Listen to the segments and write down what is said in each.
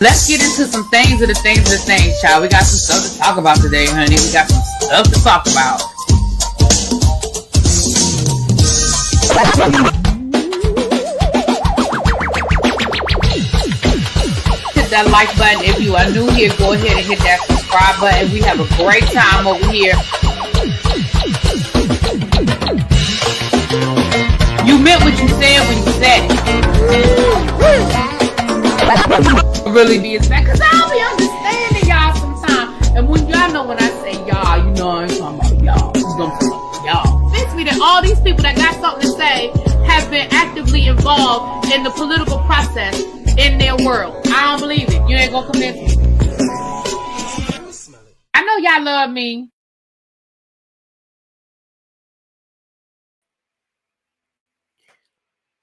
Let's get into some things of the things, child. We got some stuff to talk about today, honey. We got some stuff to talk about. Hit that like button. If you are new here, go ahead and hit that subscribe button. We have a great time over here. You meant what you said when you said it. Really be expected, because I don't be understanding y'all sometimes. And when y'all know when I say y'all, you know I ain't talking about y'all. I'm talking about y'all. Makes me that all these people that got something to say have been actively involved in the political process in their world. I don't believe it. You ain't gonna convince me. I know y'all love me.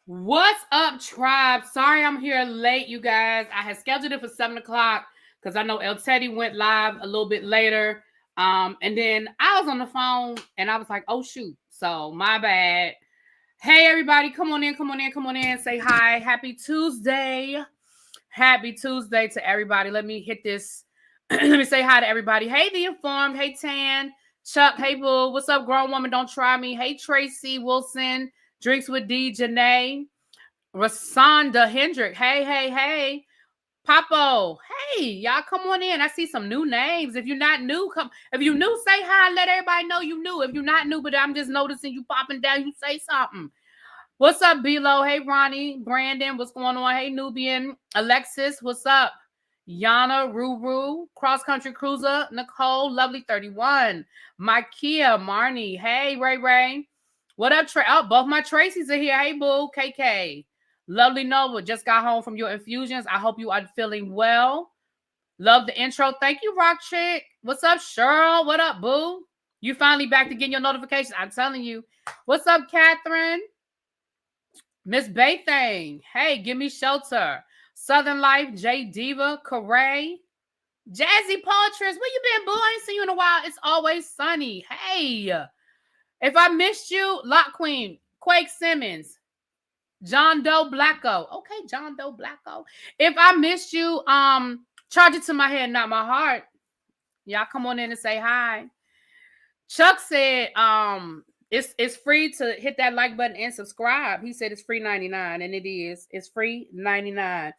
What's up, tribe? Sorry I'm here late, you guys. I had scheduled it for 7 o'clock because I know El Teddy went live a little bit later. And then I was on the phone and I was like, oh, shoot. So my bad. Hey, everybody. Come on in. Say hi. Happy Tuesday. Happy Tuesday to everybody. Let me hit this. Let me say hi to everybody. Hey, The Informed. Hey, Tan. Chuck. Hey, Boo. What's up, grown woman? Don't try me. Hey, Tracy Wilson. Drinks with D. Janae. Rasonda Hendrick. Hey. Papo. Hey, y'all come on in. I see some new names. If you're not new, come. If you new, say hi. Let everybody know you new. If you're not new, but I'm just noticing you popping down, you say something. What's up, B-Lo? Hey, Ronnie. Brandon. What's going on? Hey, Nubian. Alexis. What's up? Yana. Ruru. Cross Country Cruiser. Nicole. Lovely 31. Mikeia. Marnie. Hey, Ray. What up, Trey? Oh, both my Tracy's are here. Hey, boo. KK. Lovely Nova. Just got home from your infusions. I hope you are feeling well. Love the intro. Thank you, Rock Chick. What's up, Cheryl? What up, boo? You finally back to getting your notifications. I'm telling you. What's up, Catherine? Miss Baythang. Hey, give me shelter. Southern Life. J Diva. Corray. Jazzy Paltress. Where you been, boo? I ain't seen you in a while. It's always sunny. Hey. If I missed you, Lock Queen, Quake Simmons, John Doe Blacko. Okay, John Doe Blacko. If I missed you, charge it to my head, not my heart. Y'all come on in and say hi. Chuck said it's free to hit that like button and subscribe. He said it's free 99, and it is. It's free 99.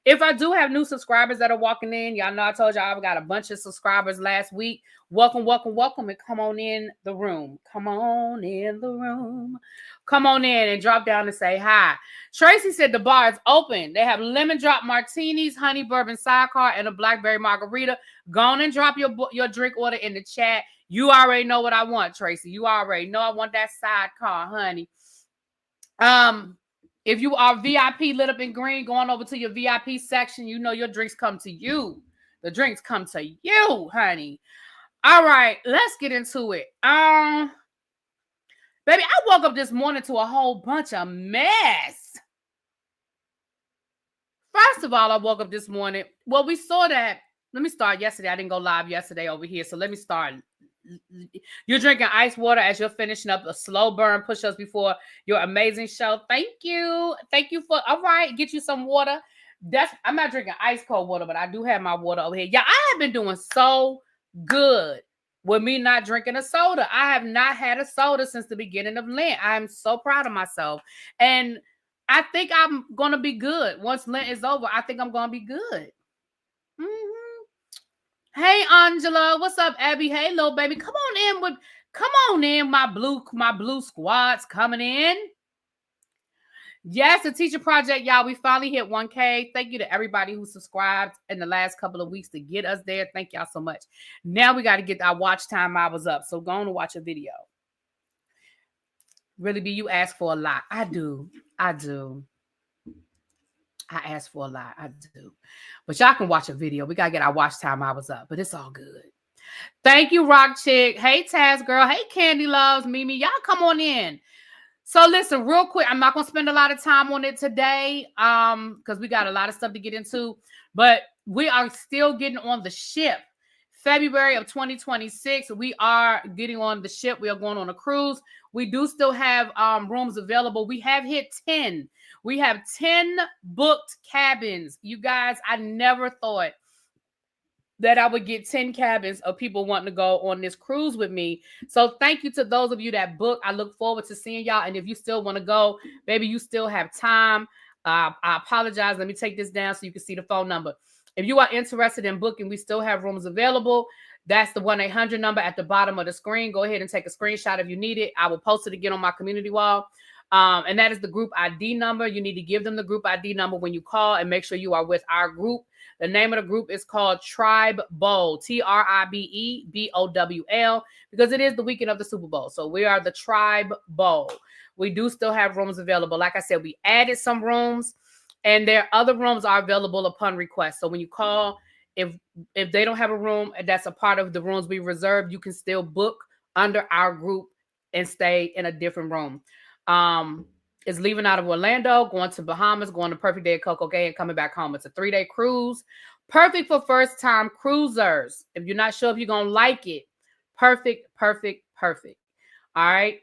If I do have new subscribers that are walking in, y'all know I told y'all I've got a bunch of subscribers last week. Welcome, and come on in the room. Come on in the room. Come on in and drop down and say hi. Tracy said the bar is open. They have lemon drop martinis, honey bourbon sidecar, and a blackberry margarita. Go on and drop your drink order in the chat. You already know what I want, Tracy. You already know I want that sidecar, honey. If you are VIP lit up in green, going over to your VIP section, you know your drinks come to you. The drinks come to you, honey. All right, let's get into it. Baby, I woke up this morning to a whole bunch of mess. First of all, I woke up this morning. Well, we saw that. Let me start yesterday. I didn't go live yesterday over here, so let me start. You're drinking ice water as you're finishing up a slow burn push-ups before your amazing show. Thank you for. All right, get you some water. I'm not drinking ice cold water, but I do have my water over here. Yeah, I have been doing so good with me not drinking a soda. I have not had a soda since the beginning of Lent. I'm so proud of myself, and I think I'm gonna be good once Lent is over. I think I'm gonna be good. Hey, Angela. What's up, Abby? Hey, little baby. Come on in. My blue squad's coming in. Yes, the teacher project, y'all. We finally hit 1K. Thank you to everybody who subscribed in the last couple of weeks to get us there. Thank y'all so much. Now we got to get our watch time hours up. So go on and watch a video. Really, be you ask for a lot. I do. I ask for a lot. I do. But y'all can watch a video. We got to get our watch time hours up. But it's all good. Thank you, Rock Chick. Hey, Taz Girl. Hey, Candy Loves. Mimi. Y'all come on in. So listen, real quick. I'm not going to spend a lot of time on it today because we got a lot of stuff to get into. But we are still getting on the ship. February of 2026, we are getting on the ship. We are going on a cruise. We do still have rooms available. We have hit 10. We have 10 booked cabins. You guys, I never thought that I would get 10 cabins of people wanting to go on this cruise with me. So thank you to those of you that book. I look forward to seeing y'all. And if you still want to go, maybe you still have time. I apologize. Let me take this down so you can see the phone number. If you are interested in booking, we still have rooms available. That's the 1-800 number at the bottom of the screen. Go ahead and take a screenshot if you need it. I will post it again on my community wall. And that is the group ID number. You need to give them the group ID number when you call and make sure you are with our group. The name of the group is called Tribe Bowl, TRIBEBOWL, because it is the weekend of the Super Bowl. So we are the Tribe Bowl. We do still have rooms available. Like I said, we added some rooms, and their other rooms are available upon request. So when you call, if they don't have a room that's a part of the rooms we reserved, you can still book under our group and stay in a different room. Is leaving out of Orlando, going to Bahamas, going to Perfect Day at Coco Cay, and coming back home. It's a 3-day cruise. Perfect for first-time cruisers. If you're not sure if you're going to like it, perfect. All right.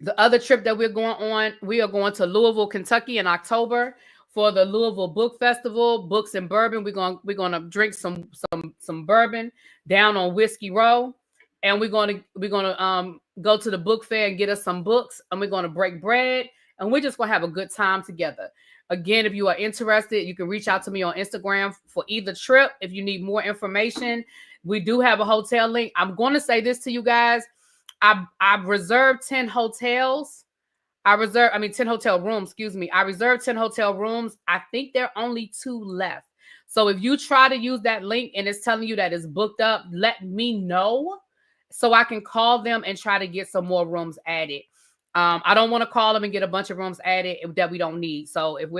The other trip that we're going on, we are going to Louisville, Kentucky in October for the Louisville Book Festival, Books and Bourbon. We're going to drink some bourbon down on Whiskey Row. And we're going to go to the book fair and get us some books, and we're going to break bread, and we're just going to have a good time together. Again, if you are interested, you can reach out to me on Instagram for either trip. If you need more information, we do have a hotel link. I'm going to say this to you guys. I've reserved 10 hotels. 10 hotel rooms, excuse me. I reserved 10 hotel rooms. I think there are only 2 left. So if you try to use that link and it's telling you that it's booked up, let me know so I can call them and try to get some more rooms added. I don't want to call them and get a bunch of rooms added that we don't need. So if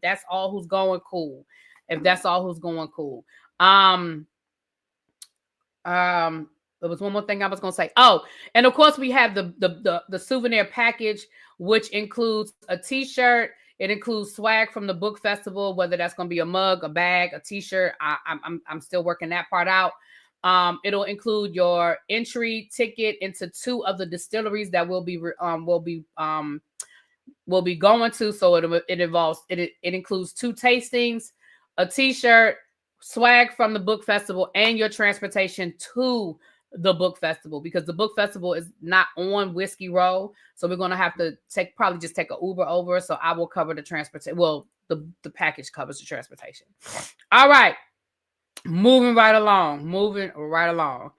that's all who's going, cool. There was one more thing I was going to say. Oh, and of course we have the souvenir package, which includes a t-shirt. It includes swag from the book festival, whether that's going to be a mug, a bag, a t-shirt. I'm still working that part out. It'll include your entry ticket into 2 of the distilleries that we'll be going to. So it includes 2 tastings, a t-shirt, swag from the book festival, and your transportation to the book festival, because the book festival is not on Whiskey Row. So we're going to have to probably just take an Uber over. So I will cover the transportation. Well, the package covers the transportation. All right. Moving right along.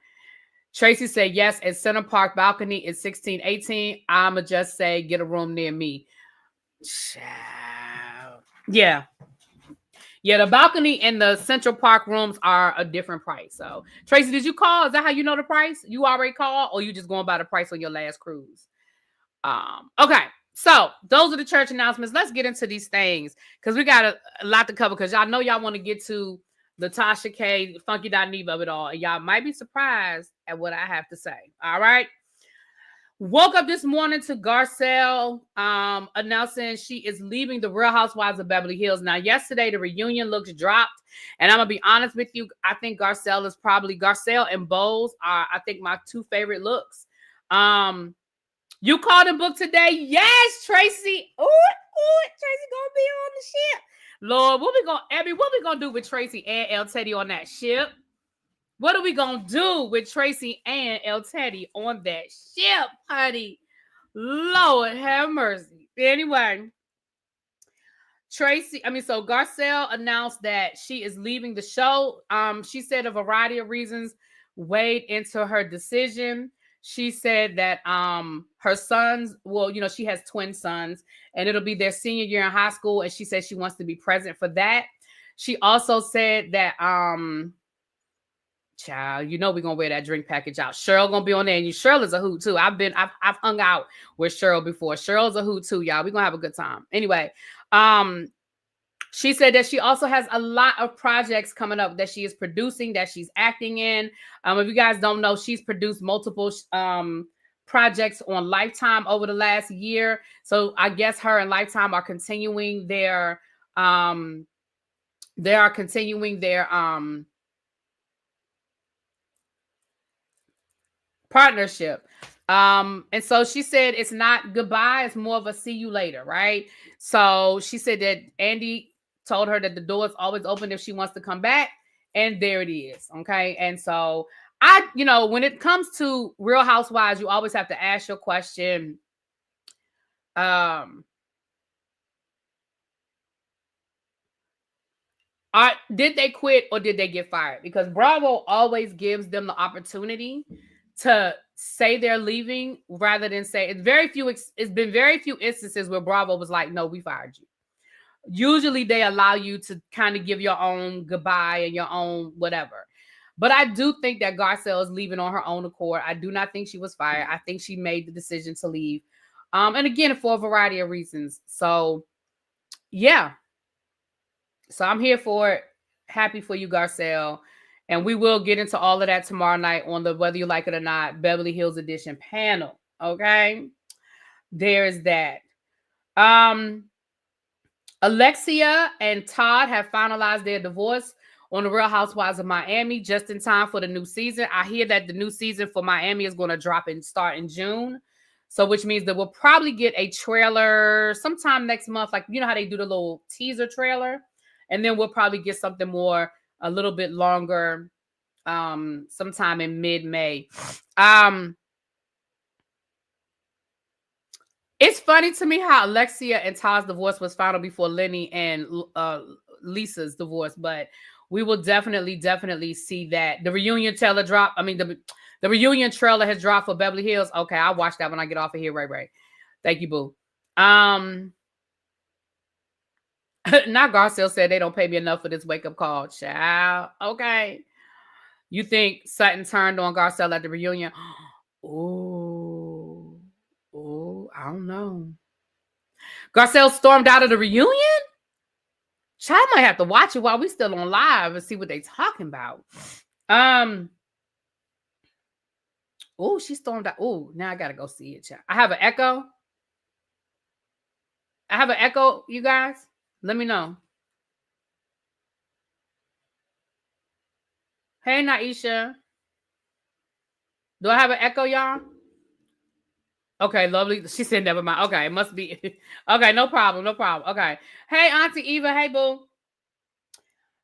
Tracy said, yes, at Center Park balcony is 1618. I'ma just say, get a room near me. Yeah. The balcony and the Central Park rooms are a different price. So, Tracy, did you call? Is that how you know the price? You already called, or you just going by the price on your last cruise? Okay. So, those are the church announcements. Let's get into these things, because we got a lot to cover, because y'all know y'all want to get to the Tasha K, Funky Dineva of it all. And y'all might be surprised at what I have to say. All right. Woke up this morning to Garcelle announcing she is leaving the Real Housewives of Beverly Hills. Now, yesterday, the reunion looks dropped. And I'm going to be honest with you. I think Garcelle and Bowes are, I think, my 2 favorite looks. You called the book today? Yes, Tracy. Ooh, Tracy going to be on the ship. Lord, what we gonna do with Tracy and El Teddy on that ship? What are we gonna do with Tracy and El Teddy on that ship, honey? Lord have mercy. Anyway, so Garcelle announced that she is leaving the show. She said a variety of reasons weighed into her decision. She said that her sons, she has twin sons, and it'll be their senior year in high school, and she said she wants to be present for that. She also said that, child, we're gonna wear that drink package out. Cheryl gonna be on there, and Cheryl is a hoot too. I've hung out with Cheryl before. Cheryl's a hoot too, y'all. We're gonna have a good time. Anyway, she said that she also has a lot of projects coming up that she is producing, that she's acting in. If you guys don't know, she's produced multiple projects on Lifetime over the last year. So I guess her and Lifetime are continuing their partnership. And so she said it's not goodbye, it's more of a see you later, right? So she said that Andy told her that the door is always open if she wants to come back, and there it is. Okay. And so when it comes to Real Housewives, you always have to ask your question. Did they quit or did they get fired? Because Bravo always gives them the opportunity to say they're leaving rather than say it's been very few instances where Bravo was like, no, we fired you. Usually they allow you to kind of give your own goodbye and your own whatever. But I do think that Garcelle is leaving on her own accord. I do not think she was fired. I think she made the decision to leave. And again, for a variety of reasons. So, yeah. So I'm here for it. Happy for you, Garcelle. And we will get into all of that tomorrow night on the Whether You Like It or Not Beverly Hills Edition panel. Okay? There's that. Alexia and Todd have finalized their divorce on the Real Housewives of Miami just in time for the new season. I hear that the new season for Miami is going to drop and start in June. So which means that we'll probably get a trailer sometime next month. Like, you know how they do the little teaser trailer? And then we'll probably get something more, a little bit longer, sometime in mid-May. It's funny to me how Alexia and Todd's divorce was final before Lenny and Lisa's divorce, but we will definitely see that. The reunion trailer drop. I mean, the reunion trailer has dropped for Beverly Hills. Okay, I'll watch that when I get off of here. Right. Thank you, boo. Not Garcelle said they don't pay me enough for this wake-up call. Child. Okay. You think Sutton turned on Garcelle at the reunion? Oh, I don't know. Garcelle stormed out of the reunion? Child might have to watch it while we still on live and see what they talking about. Oh, she stormed out. Oh, now I gotta go see it, child. I have an echo. You guys. Let me know. Hey, Naisha. Do I have an echo, y'all? Okay, lovely. She said never mind. Okay, it must be. Okay, no problem. Okay. Hey, Auntie Eva. Hey, boo.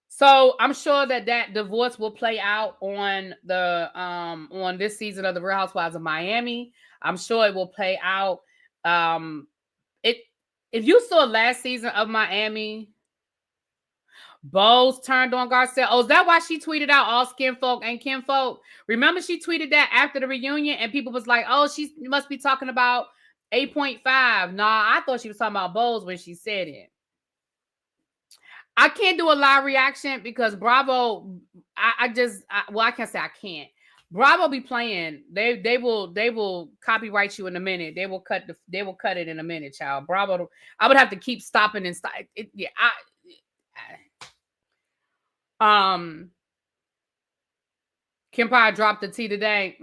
So I'm sure that divorce will play out on the on this season of the Real Housewives of Miami. I'm sure it will play out. If you saw last season of Miami, Bose turned on Garcelle. Oh, is that why she tweeted out all skin folk and kinfolk? Remember she tweeted that after the reunion and people was like, oh, she must be talking about 8.5. Nah, I thought she was talking about Bose when she said it. I can't do a live reaction because Bravo, I can't say I can't. Bravo be playing. They will copyright you in a minute. They will cut it in a minute, child. Bravo. I would have to keep stopping and stop. Kim Pye dropped the tea today.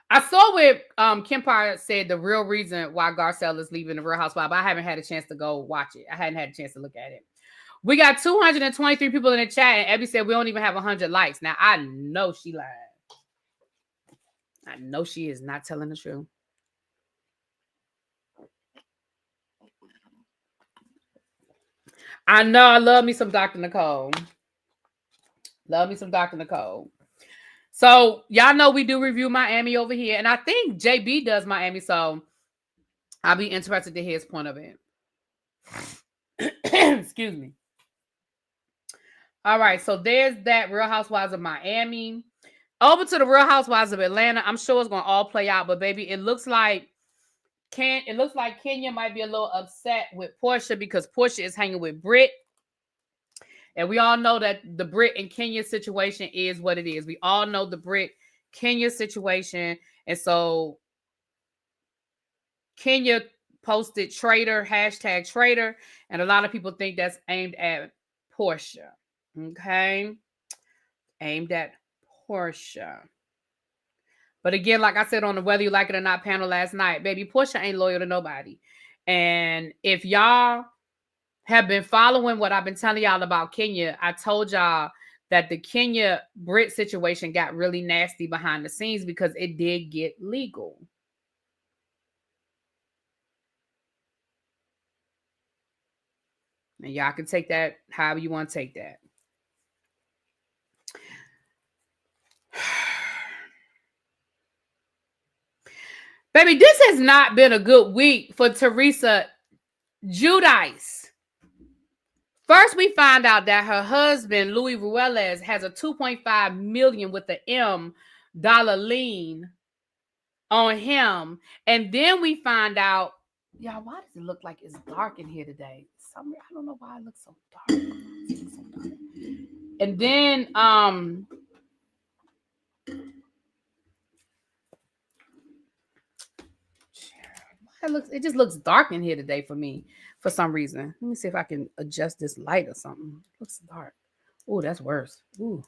I saw what Kim Pye said the real reason why Garcelle is leaving the Real Housewives, but I haven't had a chance to go watch it. I hadn't had a chance to look at it. We got 223 people in the chat, and Abby said we don't even have 100 likes. Now, I know she lied. I know she is not telling the truth. I know. I love me some Dr. Nicole. So, y'all know we do review Miami over here, and I think JB does Miami, so I'll be interested to hear his point of it. Excuse me. All right, so there's that Real Housewives of Miami. Over to the Real Housewives of Atlanta. I'm sure it's going to all play out, but baby, it looks like Kenya might be a little upset with Portia because Portia is hanging with Britt. And we all know that the Britt and Kenya situation is what it is. We all know the Britt Kenya situation. And so Kenya posted traitor, #traitor. And a lot of people think that's aimed at Portia. Okay. Aimed at Portia. But again, like I said on the Whether You Like It or Not panel last night, baby, Portia ain't loyal to nobody. And if y'all have been following what I've been telling y'all about Kenya, I told y'all that the Kenya Brit situation got really nasty behind the scenes because it did get legal. And y'all can take that however you want to take that. Baby, this has not been a good week for Teresa Giudice. First, we find out that her husband, Louis Ruelas, has a $2.5 million with the M dollar lien on him. And then we find out, y'all, why does it look like it's dark in here today? I don't know why it looks so dark. And then it just looks dark in here today for me for some reason. Let me see if I can adjust this light or something. It looks dark. Oh, that's worse. Ooh.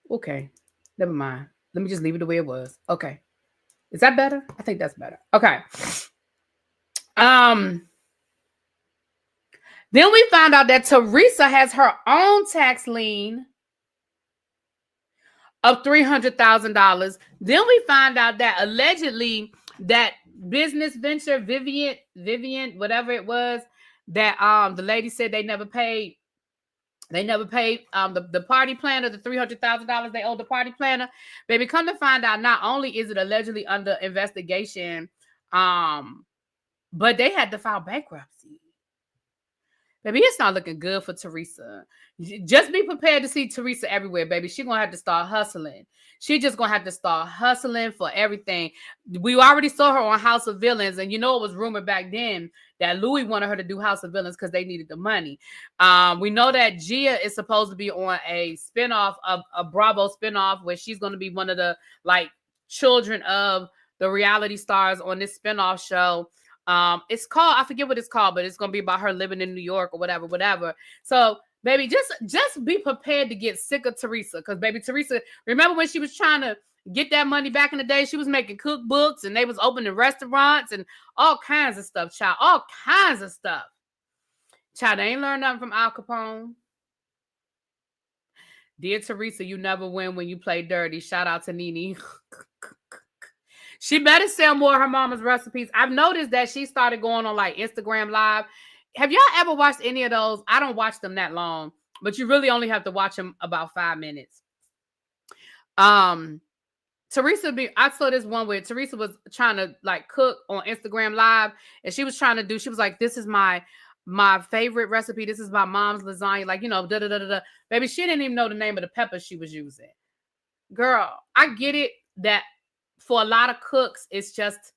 Okay. Never mind. Let me just leave it the way it was. Okay. Is that better? I think that's better. Okay. Then we found out that Teresa has her own tax lien of $300,000. Then we find out that allegedly that business venture, Vivian, whatever it was, that the lady said they never paid the party planner, the $300,000 they owed the party planner. Baby, come to find out, not only is it allegedly under investigation, but they had to file bankruptcy. Baby, it's not looking good for Teresa. Just be prepared to see Teresa everywhere, baby. She's going to have to start hustling. She just going to have to start hustling for everything. We already saw her on House of Villains, and you know it was rumored back then that Louis wanted her to do House of Villains because they needed the money. We know that Gia is supposed to be on a spinoff of a Bravo spinoff where she's going to be one of the children of the reality stars on this spinoff show. It's called, I forget what it's called, but it's going to be about her living in New York or whatever. So, baby, just be prepared to get sick of Teresa. Because, baby, Teresa, remember when she was trying to get that money back in the day? She was making cookbooks and they was opening restaurants and all kinds of stuff, child. All kinds of stuff. Child, they ain't learned nothing from Al Capone. Dear Teresa, you never win when you play dirty. Shout out to Nene. She better sell more of her mama's recipes. I've noticed that she started going on Instagram Live. Have y'all ever watched any of those? I don't watch them that long, but you really only have to watch them about 5 minutes. Teresa, I saw this one where Teresa was trying to cook on Instagram Live, and she was like, this is my favorite recipe. This is my mom's lasagna. Da-da-da-da-da. Baby, she didn't even know the name of the peppers she was using. Girl, I get it that for a lot of cooks, it's just,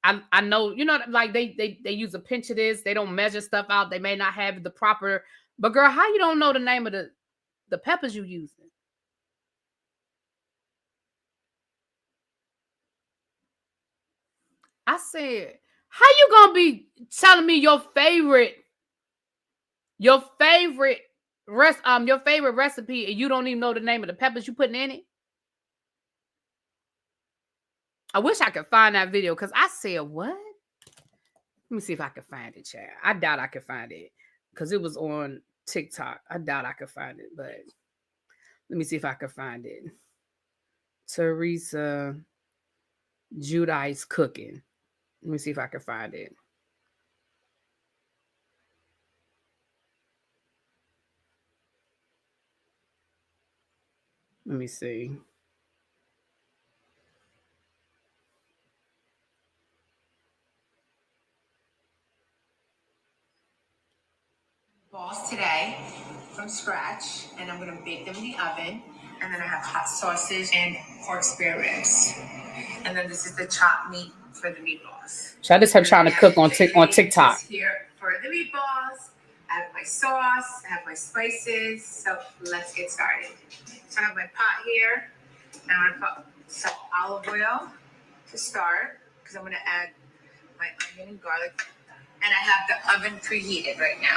I know, they use a pinch of this. They don't measure stuff out. They may not have the proper, but girl, how you don't know the name of the peppers you using? I said, how you gonna be telling me your favorite recipe and you don't even know the name of the peppers you putting in it? I wish I could find that video because I said, what? Let me see if I can find it, chat. I doubt I could find it because it was on TikTok. I doubt I could find it, but let me see if I can find it. Teresa Giudice cooking. Let me see if I can find it. Let me see. Balls today from scratch, and I'm going to bake them in the oven. And then I have hot sausage and pork spare ribs. And then this is the chopped meat for the meatballs. So this is her trying to cook on TikTok. Here for the meatballs. I have my sauce. I have my spices. So let's get started. So I have my pot here. And I'm going to put some olive oil to start because I'm going to add my onion and garlic. And I have the oven preheated right now.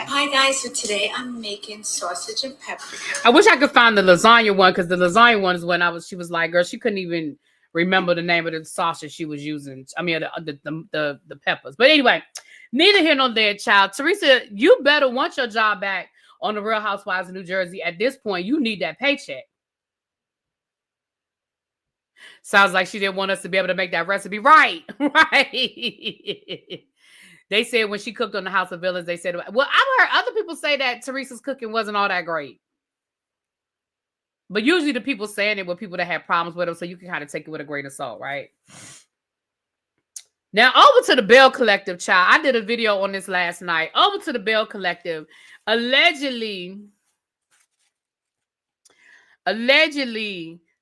Hi guys, so today I'm making sausage and pepper. I wish I could find the lasagna one because the lasagna one is when she was like, girl, she couldn't even remember the name of the sausage she was using. I mean, the peppers. But anyway, neither here nor there, child. Teresa, you better want your job back on the Real Housewives of New Jersey. At this point, you need that paycheck. Sounds like she didn't want us to be able to make that recipe right. Right. They said when she cooked on the House of Villains, they said, well, I've heard other people say that Teresa's cooking wasn't all that great. But usually the people saying it were people that had problems with them, so you can kind of take it with a grain of salt, right? Now, over to the Bell Collective, child. I did a video on this last night. Over to the Bell Collective. Allegedly,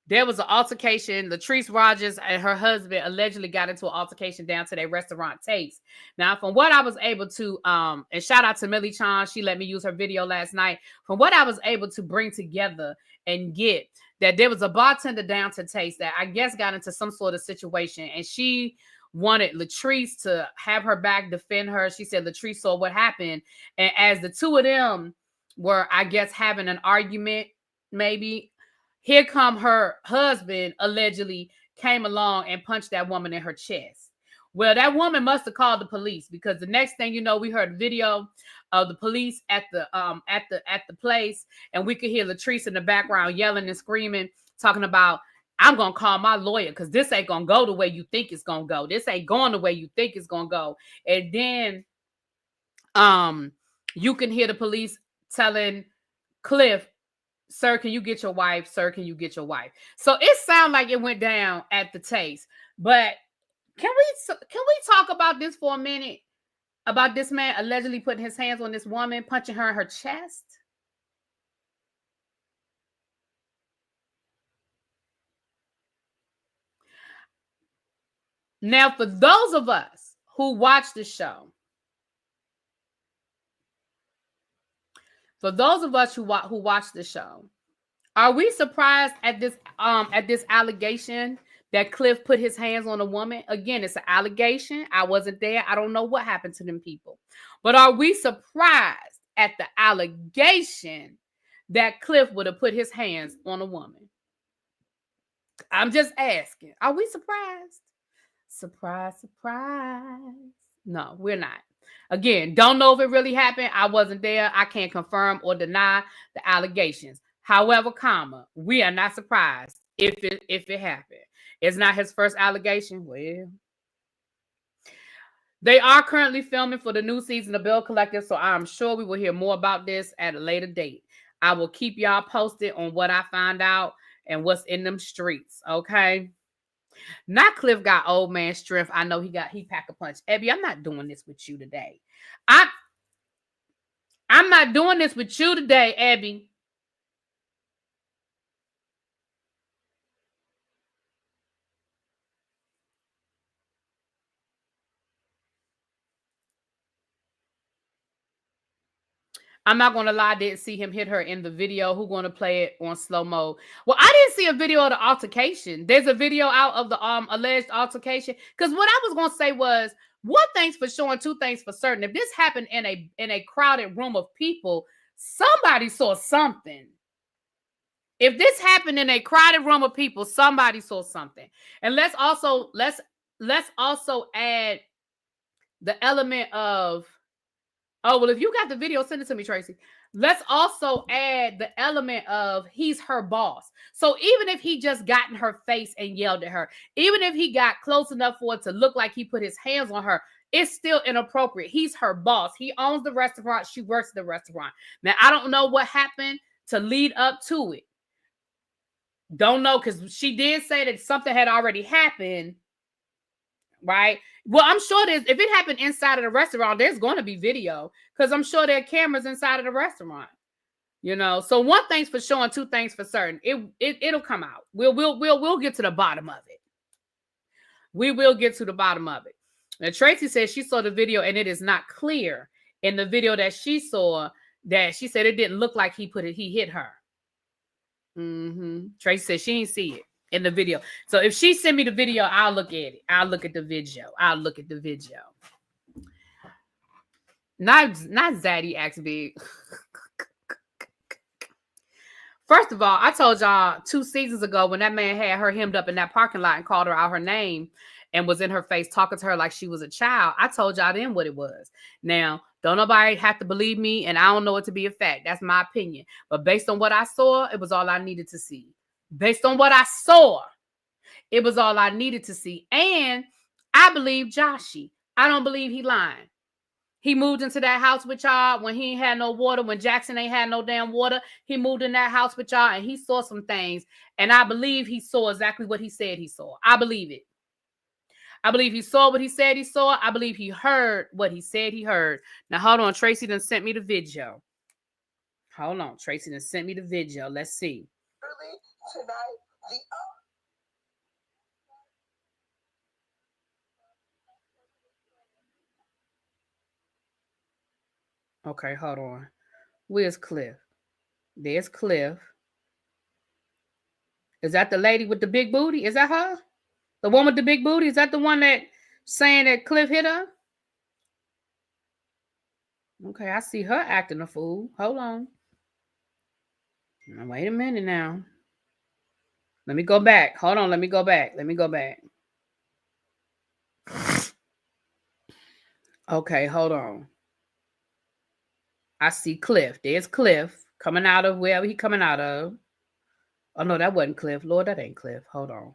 there was an altercation. Latrice Rogers and her husband allegedly got into an altercation down to their restaurant Taste. Now, from what I was able to, and shout out to Millie Chan, she let me use her video last night. From what I was able to bring together and get, that there was a bartender down to Taste that I guess got into some sort of situation, and she wanted Latrice to have her back, defend her. She said Latrice saw what happened, and as the two of them were, I guess, having an argument, maybe, here come her husband, allegedly came along and punched that woman in her chest. Well, that woman must have called the police, because the next thing you know, we heard a video of the police at the place, and we could hear Latrice in the background yelling and screaming, talking about, I'm gonna call my lawyer because this ain't gonna go the way you think it's gonna go. This ain't going the way you think it's gonna go. And then you can hear the police telling Cliff, sir, can you get your wife? Sir, can you get your wife? So it sounds like it went down at the Taste. But can we talk about this for a minute? About this man allegedly putting his hands on this woman, punching her in her chest? Now, for those of us who watch the show, are we surprised at this allegation that Cliff put his hands on a woman? Again, it's an allegation. I wasn't there. I don't know what happened to them people. But are we surprised at the allegation that Cliff would have put his hands on a woman? I'm just asking. Are we surprised? Surprise, surprise. No, we're not. Again, don't know if it really happened. I wasn't there. I can't confirm or deny the allegations. However, we are not surprised if it happened. It's not his first allegation. Well, they are currently filming for the new season of Bell Collective, so I'm sure we will hear more about this at a later date. I will keep y'all posted on what I find out and what's in them streets, okay? Not Cliff got old man strength. I know he pack a punch. Abby, I'm not doing this with you today. I'm not doing this with you today, Abby. I'm not going to lie, I didn't see him hit her in the video. Who's going to play it on slow mo? Well, I didn't see a video of the altercation. There's a video out of the alleged altercation. Because what I was going to say was, one thing's for sure and two things for certain. If this happened in a crowded room of people, somebody saw something. If this happened in a crowded room of people, somebody saw something. And let's also add the element of, oh, well, if you got the video, send it to me, Tracy. Let's also add the element of he's her boss. So even if he just got in her face and yelled at her, even if he got close enough for it to look like he put his hands on her, it's still inappropriate. He's her boss. He owns the restaurant. She works at the restaurant. Now, I don't know what happened to lead up to it. Don't know, because she did say that something had already happened. Right? Well, I'm sure if it happened inside of the restaurant, there's going to be video, because I'm sure there are cameras inside of the restaurant. You know, so one thing's for sure and two things for certain. It'll come out. We'll get to the bottom of it. We will get to the bottom of it. Now, Tracy says she saw the video and it is not clear in the video that she saw that she said it didn't look like he hit her. Tracy says she didn't see it in the video. So if she send me the video, I'll look at it. I'll look at the video. Not Zaddy acts big. First of all, I told y'all 2 seasons ago when that man had her hemmed up in that parking lot and called her out her name, and was in her face talking to her like she was a child, I told y'all then what it was. Now, don't nobody have to believe me, and I don't know it to be a fact. That's my opinion. But based on what I saw, it was all I needed to see. Based on what I saw, it was all I needed to see. And I believe Joshy. I don't believe he lying. He moved into that house with y'all when he ain't had no water, when Jackson ain't had no damn water. He moved in that house with y'all and he saw some things. And I believe he saw exactly what he said he saw. I believe it. I believe he saw what he said he saw. I believe he heard what he said he heard. Now, hold on. Tracy done sent me the video. Hold on. Tracy done sent me the video. Let's see. Early tonight, Okay, hold on. Where's Cliff? There's Cliff. Is that the lady with the big booty? Is that her? The one with the big booty? Is that the one that saying that Cliff hit her? Okay, I see her acting a fool. Hold on. Now, wait a minute now. Let me go back. Hold on. Let me go back. Okay, hold on. I see Cliff. There's Cliff coming out of wherever he coming out of. Oh, no, that wasn't Cliff. Lord, that ain't Cliff. Hold on.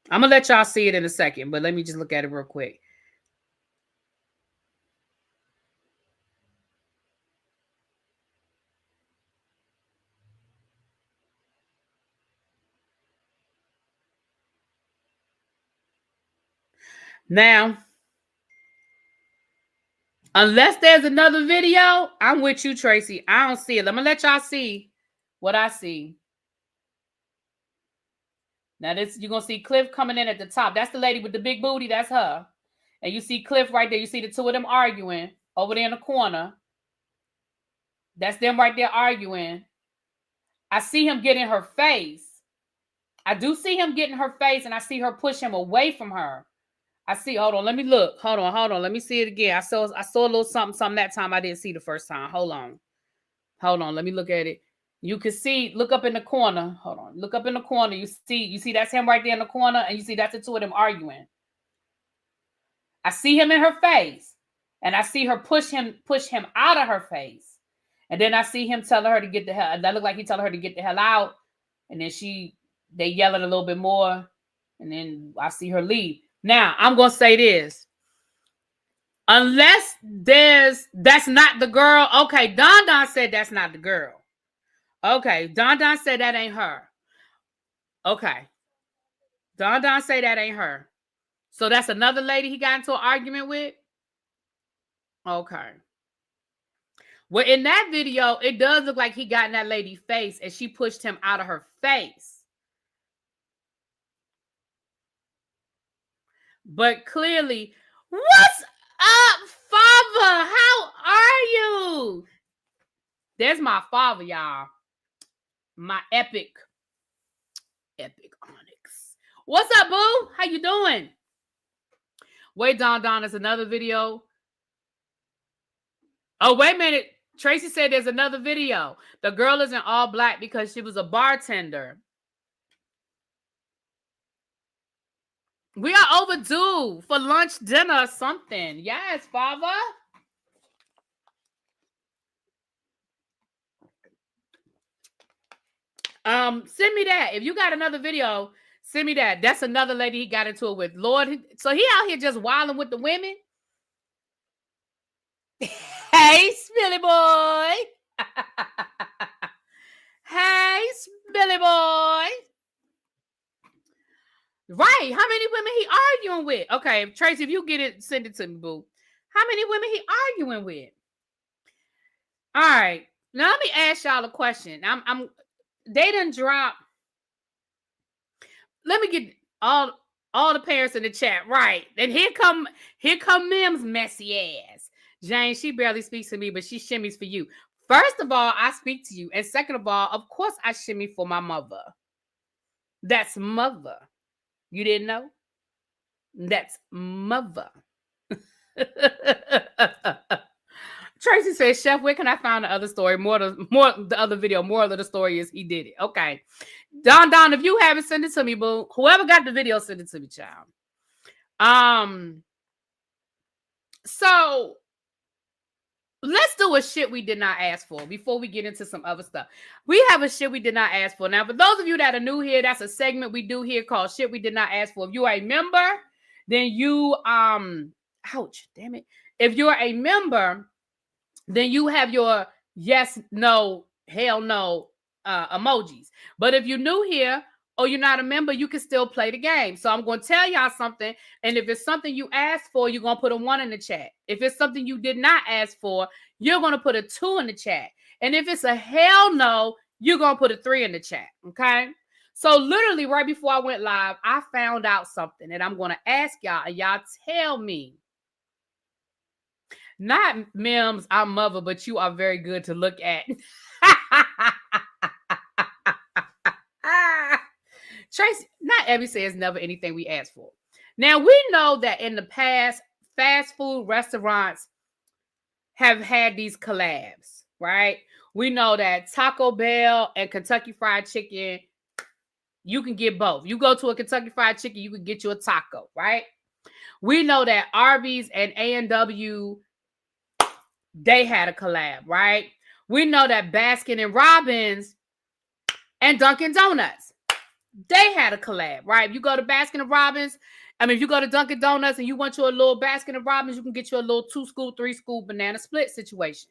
I'm going to let y'all see it in a second, but let me just look at it real quick. Now, unless there's another video, I'm with you, Tracy. I don't see it. I'm going to let y'all see what I see. Now, this you're going to see Cliff coming in at the top. That's the lady with the big booty. That's her. And you see Cliff right there. You see the two of them arguing over there in the corner. That's them right there arguing. I see him get in her face. I do see him get in her face, and I see her push him away from her. I see. Hold on. Let me look. Hold on. Let me see it again. I saw a little something that time I didn't see the first time. Hold on. Let me look at it. You can see, look up in the corner. Hold on. Look up in the corner. You see that's him right there in the corner, and you see that's the two of them arguing. I see him in her face, and I see her push him out of her face. And then I see him telling her to get the hell. That looked like he telling her to get the hell out. And then they yell it a little bit more. And then I see her leave. Now, I'm going to say this. Unless that's not the girl. Okay, Don said that's not the girl. Okay, Don said that ain't her. Okay. Don said that ain't her. So that's another lady he got into an argument with? Okay. Well, in that video, it does look like he got in that lady's face and she pushed him out of her face. But clearly, what's up, father? How are you? There's my father, y'all. My epic Onyx. What's up, boo? How you doing? Wait, Don, there's another video. Oh, wait a minute. Tracy said there's another video. The girl is in all black because she was a bartender. We are overdue for lunch, dinner, or something. Yes, father. Send me that. If you got another video, send me that. That's another lady he got into it with. Lord, so he out here just wilding with the women. Hey, Spilly boy. Hey, Spilly boy. Right. How many women he arguing with? Okay, Tracy, if you get it, send it to me, boo. How many women he arguing with? All right. Now let me ask y'all a question. They done drop. Let me get all the parents in the chat. Right. And here come Mim's messy ass. Jane, she barely speaks to me, but she shimmies for you. First of all, I speak to you. And second of all, of course, I shimmy for my mother. That's mother. You didn't know? That's mother. Tracy says, Chef, where can I find the other story? More the other video. Moral of the story is he did it. Okay. Don, if you haven't, send it to me, boo. Whoever got the video, send it to me, child. So let's do a shit we did not ask for before we get into some other stuff. We have a shit we did not ask for. Now, for those of you that are new here, that's a segment we do here called Shit We Did Not Ask For. If you are a member, then you, ouch, damn it. If you're a member, then you have your yes, no, hell no emojis. But if you're new here or you're not a member, you can still play the game. So I'm going to tell y'all something. And if it's something you asked for, you're going to put a 1 in the chat. If it's something you did not ask for, you're going to put a 2 in the chat. And if it's a hell no, you're going to put a 3 in the chat. Okay? So literally right before I went live, I found out something that I'm going to ask y'all. And y'all tell me. Not Mims, our mother, but you are very good to look at. Tracy, not Abby says never anything we ask for. Now, we know that in the past, fast food restaurants have had these collabs, right? We know that Taco Bell and Kentucky Fried Chicken, you can get both. You go to a Kentucky Fried Chicken, you can get you a taco, right? We know that Arby's and A&W, they had a collab, right? We know that Baskin and Robbins and Dunkin' Donuts, they had a collab, right? If you go to Baskin and Robbins, if you go to Dunkin' Donuts and you want you a little Baskin and Robbins, you can get you a little 2-scoop, 3-scoop banana split situation.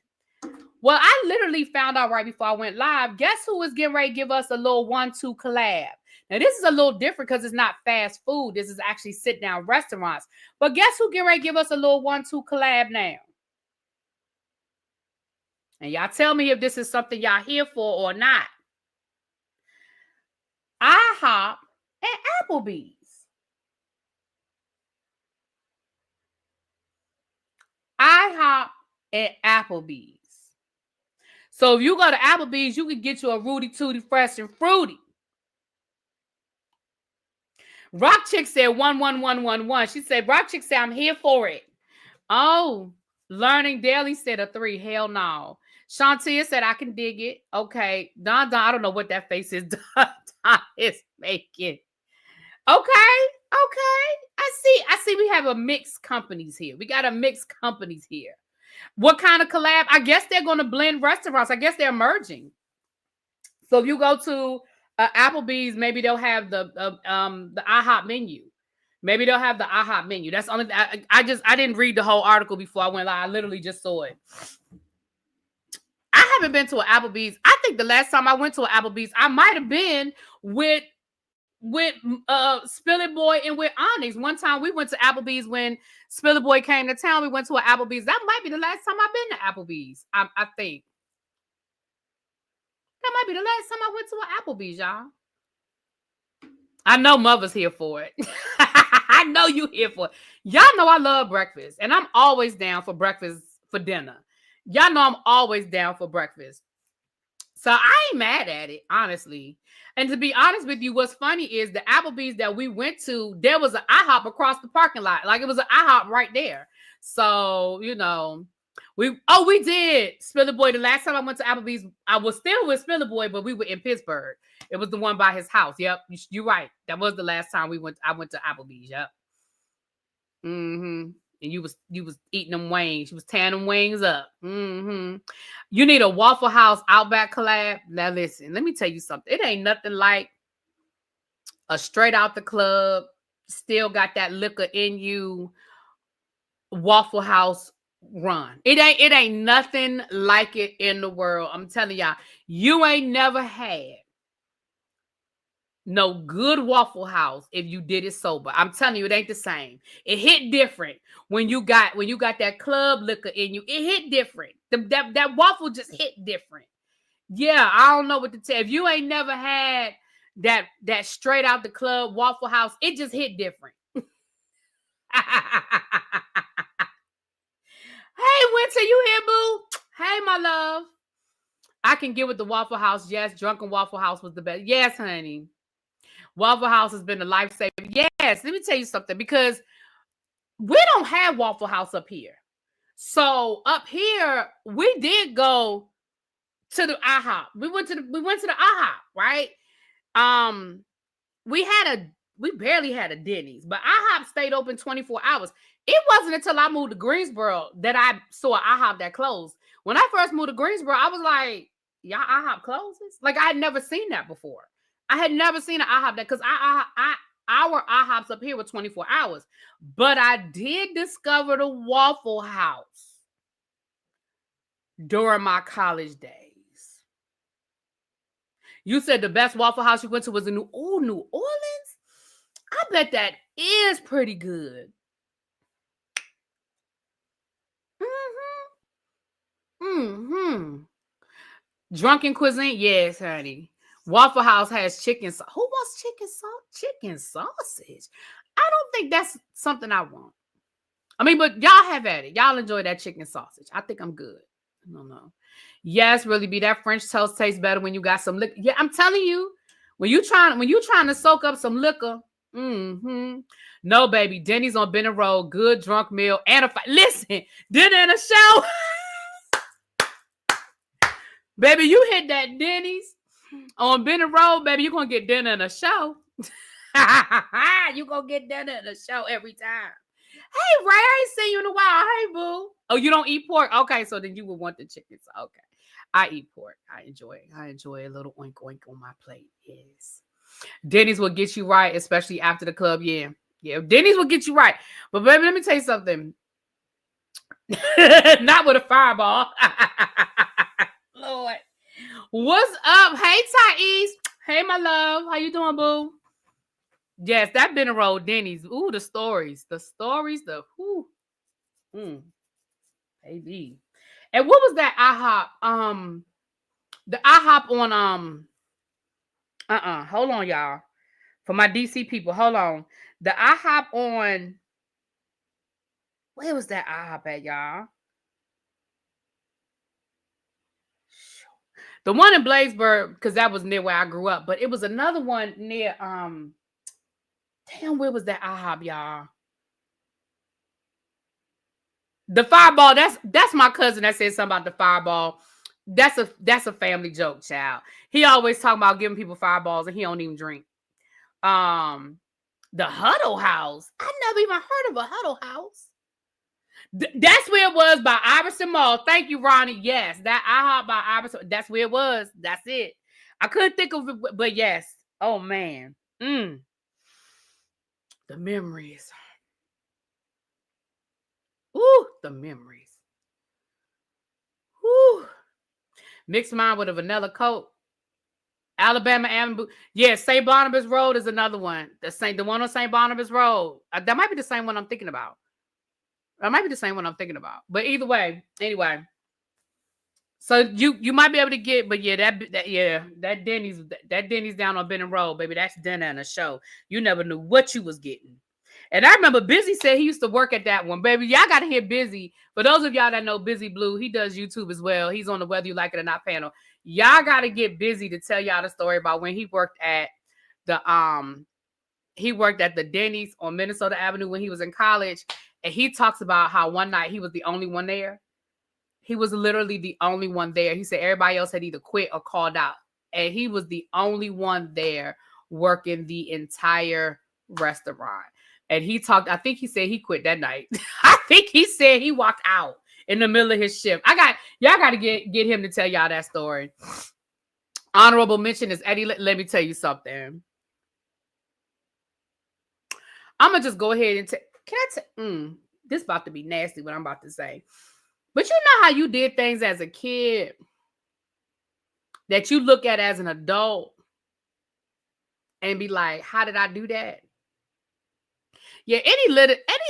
Well, I literally found out right before I went live, guess who was getting ready to give us a little 1-2 collab? Now, this is a little different because it's not fast food. This is actually sit-down restaurants. But guess who getting ready to give us a little 1-2 collab now? And y'all tell me if this is something y'all here for or not. IHOP and Applebee's. IHOP and Applebee's. So if you go to Applebee's, you can get you a Rudy Tooty Fresh and Fruity. Rock Chick said 11111. She said, Rock Chick said, I'm here for it. Oh, Learning Daily said a 3. Hell no. Shantia said, I can dig it. Okay. Don, I don't know what that face is. Don is making. Okay. I see we have a mixed companies here. We got a mixed companies here. What kind of collab? I guess they're going to blend restaurants. I guess they're merging. So if you go to Applebee's, maybe they'll have the IHOP menu. Maybe they'll have the IHOP menu. That's only I didn't read the whole article before I went live. I literally just saw it. I haven't been to an Applebee's. I think the last time I went to an Applebee's, I might have been with Spilly Boy and with Onyx. One time we went to Applebee's when Spilly Boy came to town. We went to an Applebee's. That might be the last time I've been to Applebee's. I think. That might be the last time I went to an Applebee's, y'all. I know Mother's here for it. I know you here for it. Y'all know I love breakfast. And I'm always down for breakfast for dinner. Y'all know I'm always down for breakfast. So I ain't mad at it, honestly. And to be honest with you, what's funny is the Applebee's that we went to, there was an IHOP across the parking lot. Like it was an IHOP right there. So, we did. Spiller Boy, the last time I went to Applebee's, I was still with Spiller Boy, but we were in Pittsburgh. It was the one by his house. Yep, you're right. That was the last time I went to Applebee's. Yep. Mm-hmm. And you was eating them wings. You was tearing them wings up. Mm-hmm. You need a Waffle House Outback collab. Now listen, let me tell you something. It ain't nothing like a straight out the club, still got that liquor in you, Waffle House run. It ain't nothing like it in the world. I'm telling y'all, you ain't never had no good Waffle House if you did it sober. I'm telling you, it ain't the same. It hit different when you got that club liquor in you. It hit different. That waffle just hit different. Yeah, I don't know what to tell. If you ain't never had that straight out the club Waffle House, it just hit different. Hey, Winter, you here, boo? Hey, my love. I can get with the Waffle House. Yes, Drunken Waffle House was the best. Yes, honey. Waffle House has been a lifesaver. Yes, let me tell you something, because we don't have Waffle House up here. So up here, we did go to the IHOP. We went to the IHOP, right? We barely had a Denny's, but IHOP stayed open 24 hours. It wasn't until I moved to Greensboro that I saw IHOP that closed. When I first moved to Greensboro, I was like, y'all IHOP closes? Like, I had never seen that before. I had never seen an IHOP that, because our IHOPs up here were 24 hours. But I did discover the Waffle House during my college days. You said the best Waffle House you went to was in New Orleans? I bet that is pretty good. Drunken cuisine? Yes, honey. Waffle House has chicken. Who wants chicken sausage? I don't think that's something I want. I mean, but y'all have at it. Y'all enjoy that chicken sausage. I think I'm good. I don't know. Yes, really be that French toast tastes better when you got some liquor. Yeah, I'm telling you, when you trying to soak up some liquor. No, baby. Denny's on Benning Road. Good drunk meal and a fight. Listen, dinner and a show. Baby, you hit that Denny's on Benning Road, baby, you're going to get dinner and a show. You're going to get dinner and a show every time. Hey, Ray, I ain't seen you in a while. Hey, boo. Oh, you don't eat pork? Okay, so then you would want the chicken. So, okay. I eat pork. I enjoy it. I enjoy a little oink oink on my plate. Yes. Denny's will get you right, especially after the club. Yeah. Yeah, Denny's will get you right. But, baby, let me tell you something. Not with a fireball. Lord. What's up? Hey, Thais. Hey, my love. How you doing, boo? Yes, that been a roll, Denny's. Ooh, the stories. Whoo. Baby. And what was that IHOP? The IHOP on, hold on, y'all. For my DC people, hold on. The IHOP on, where was that IHOP at, y'all? The one in Bladesburg, because that was near where I grew up. But it was another one near, damn, where was that IHOP, y'all? The fireball, that's my cousin that said something about the fireball. That's a family joke, child. He always talking about giving people fireballs and he don't even drink. The Huddle House. I never even heard of a Huddle House. That's where it was by Iverson Mall. Thank you, Ronnie. Yes, that IHOP by Iverson. That's where it was. That's it. I couldn't think of it, but yes. Oh, man. The memories. Ooh, the memories. Ooh. Mixed mine with a vanilla Coke. Alabama Avenue. Yeah, St. Barnabas Road is another one. The one on St. Barnabas Road. That might be the same one I'm thinking about. But either way, anyway. So you might be able to get, but yeah, that Denny's down on Benning Road, baby. That's dinner and a show. You never knew what you was getting. And I remember Busy said he used to work at that one, baby. Y'all got to hear Busy. For those of y'all that know Busy Blue, he does YouTube as well. He's on the Whether You Like It or Not panel. Y'all got to get Busy to tell y'all the story about when he worked at the Denny's on Minnesota Avenue when he was in college. And he talks about how one night he was the only one there. He was literally the only one there. He said everybody else had either quit or called out. And he was the only one there working the entire restaurant. And he talked, I think he said he quit that night. I think he said he walked out in the middle of his shift. Y'all got to get him to tell y'all that story. Honorable mention is Eddie. Let me tell you something. I'm going to just go ahead and this about to be nasty what I'm about to say. But you know how you did things as a kid that you look at as an adult and be like, how did I do that? Yeah, Eddie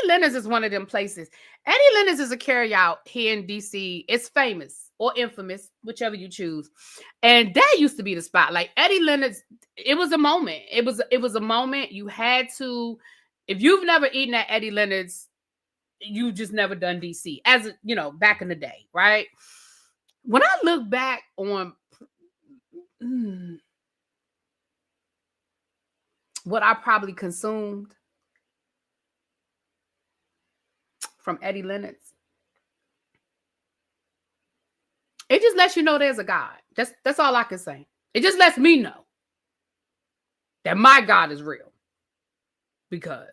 Leonard's is one of them places. Eddie Leonard's is a carryout here in DC. It's famous or infamous, whichever you choose. And that used to be the spot. Like Eddie Leonard's, it was a moment. It was a moment you had to, if you've never eaten at Eddie Leonard's, you just never done DC, as you know, back in the day, right? When I look back on what I probably consumed from Eddie Leonard's, it just lets you know there's a God. That's all I can say. It just lets me know. that my God is real. Because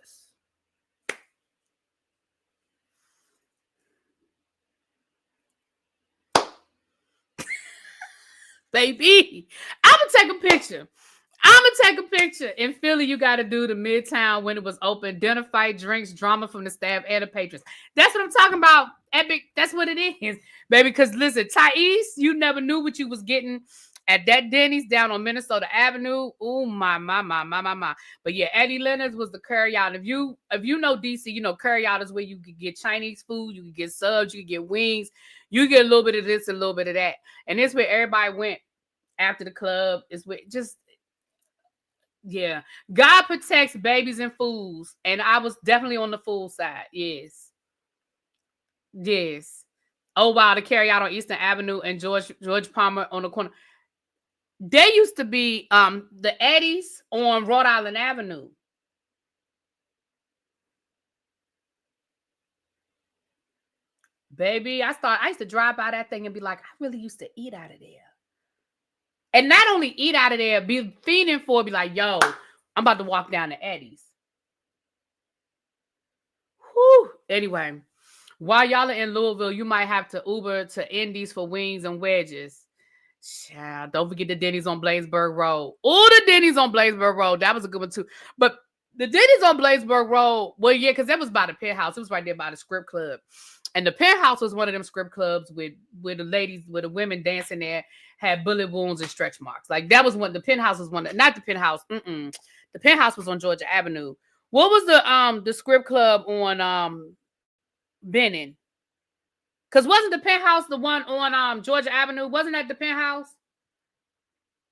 baby, I'm gonna take a picture. In Philly, you got to do the Midtown when it was open. Dinner, fight, drinks, drama from the staff and the patrons. That's what I'm talking about. Epic. That's what it is, baby. Because listen, Thais, you never knew what you was getting at that Denny's down on Minnesota Avenue. Oh my. But yeah, Eddie Leonard's was the curry out. If you know DC, you know curry out is where you could get Chinese food, you could get subs, you could get wings, you get a little bit of this, a little bit of that, and it's where everybody went after the club. Is where just. Yeah, God protects babies and fools, and I was definitely on the fool side. Yes. Oh wow, the carry out on Eastern Avenue and George Palmer on the corner. They used to be the Eddies on Rhode Island Avenue. Baby, I used to drive by that thing and be like, I really used to eat out of there. And not only eat out of there, be feeding for, be like, yo, I'm about to walk down to Eddie's. Whew. Anyway, while y'all are in Louisville, you might have to Uber to Indies for wings and wedges. Child, don't forget the Denny's on Bladensburg Road. Oh, the Denny's on Bladensburg Road. That was a good one too. But the Denny's on Bladensburg Road, well, yeah, because that was by the Penthouse. It was right there by the Script Club. And the Penthouse was one of them script clubs with the ladies, with the women dancing there, had bullet wounds and stretch marks. Like that was one. The Penthouse was one. Not the Penthouse. The Penthouse was on Georgia Avenue. What was the script club on Benning? Because wasn't the Penthouse the one on Georgia Avenue? Wasn't that the Penthouse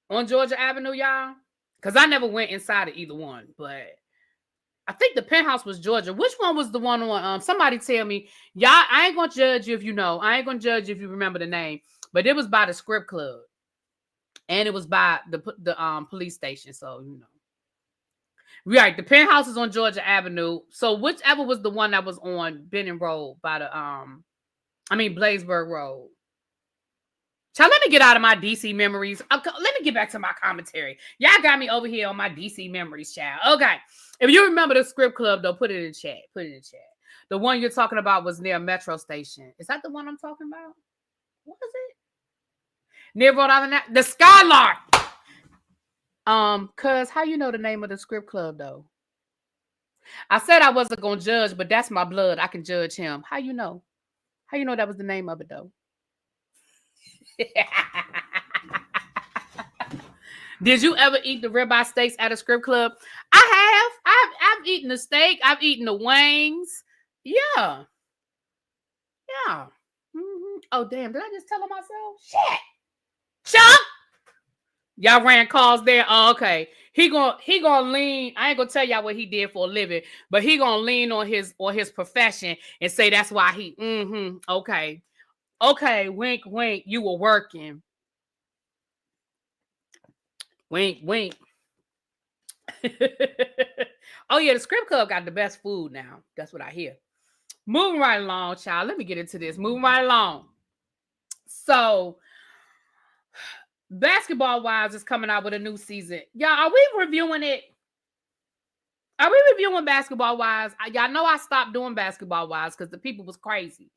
on Georgia Avenue, y'all? Because I never went inside of either one, but I think the Penthouse was Georgia. Which one was the one on? Somebody tell me. Y'all, I ain't gonna judge you if you know. I ain't gonna judge you if you remember the name. But it was by the Script Club, and it was by the police station. So you know, right? The Penthouse is on Georgia Avenue. So whichever was the one that was on Benning Road by the Bladensburg Road. Child, let me get out of my DC memories. Let me get back to my commentary. Y'all got me over here on my DC memories, child. Okay. If you remember the Script Club, though, put it in chat. The one you're talking about was near Metro Station. Is that the one I'm talking about? What is it? Near Rhode Island? The Skylark. Cuz, how you know the name of the Script Club, though? I said I wasn't going to judge, but that's my blood. I can judge him. How you know? How you know that was the name of it, though? Did you ever eat the ribeye steaks at a Script Club? I have. I've eaten the steak. I've eaten the wings. Yeah. Mm-hmm. Oh damn! Did I just tell myself? Shit. Chuck. Y'all ran calls there. Oh, okay. He gonna lean. I ain't gonna tell y'all what he did for a living, but he gonna lean on his profession and say that's why he. Okay. Okay. Wink, wink. You were working. Wink, wink. Oh, yeah, the Script Club got the best food now. That's what I hear. Moving right along, child. Let me get into this. Moving right along. So, Basketball Wives is coming out with a new season. Y'all, are we reviewing it? Are we reviewing Basketball Wives? Y'all know I stopped doing Basketball Wives because the people was crazy.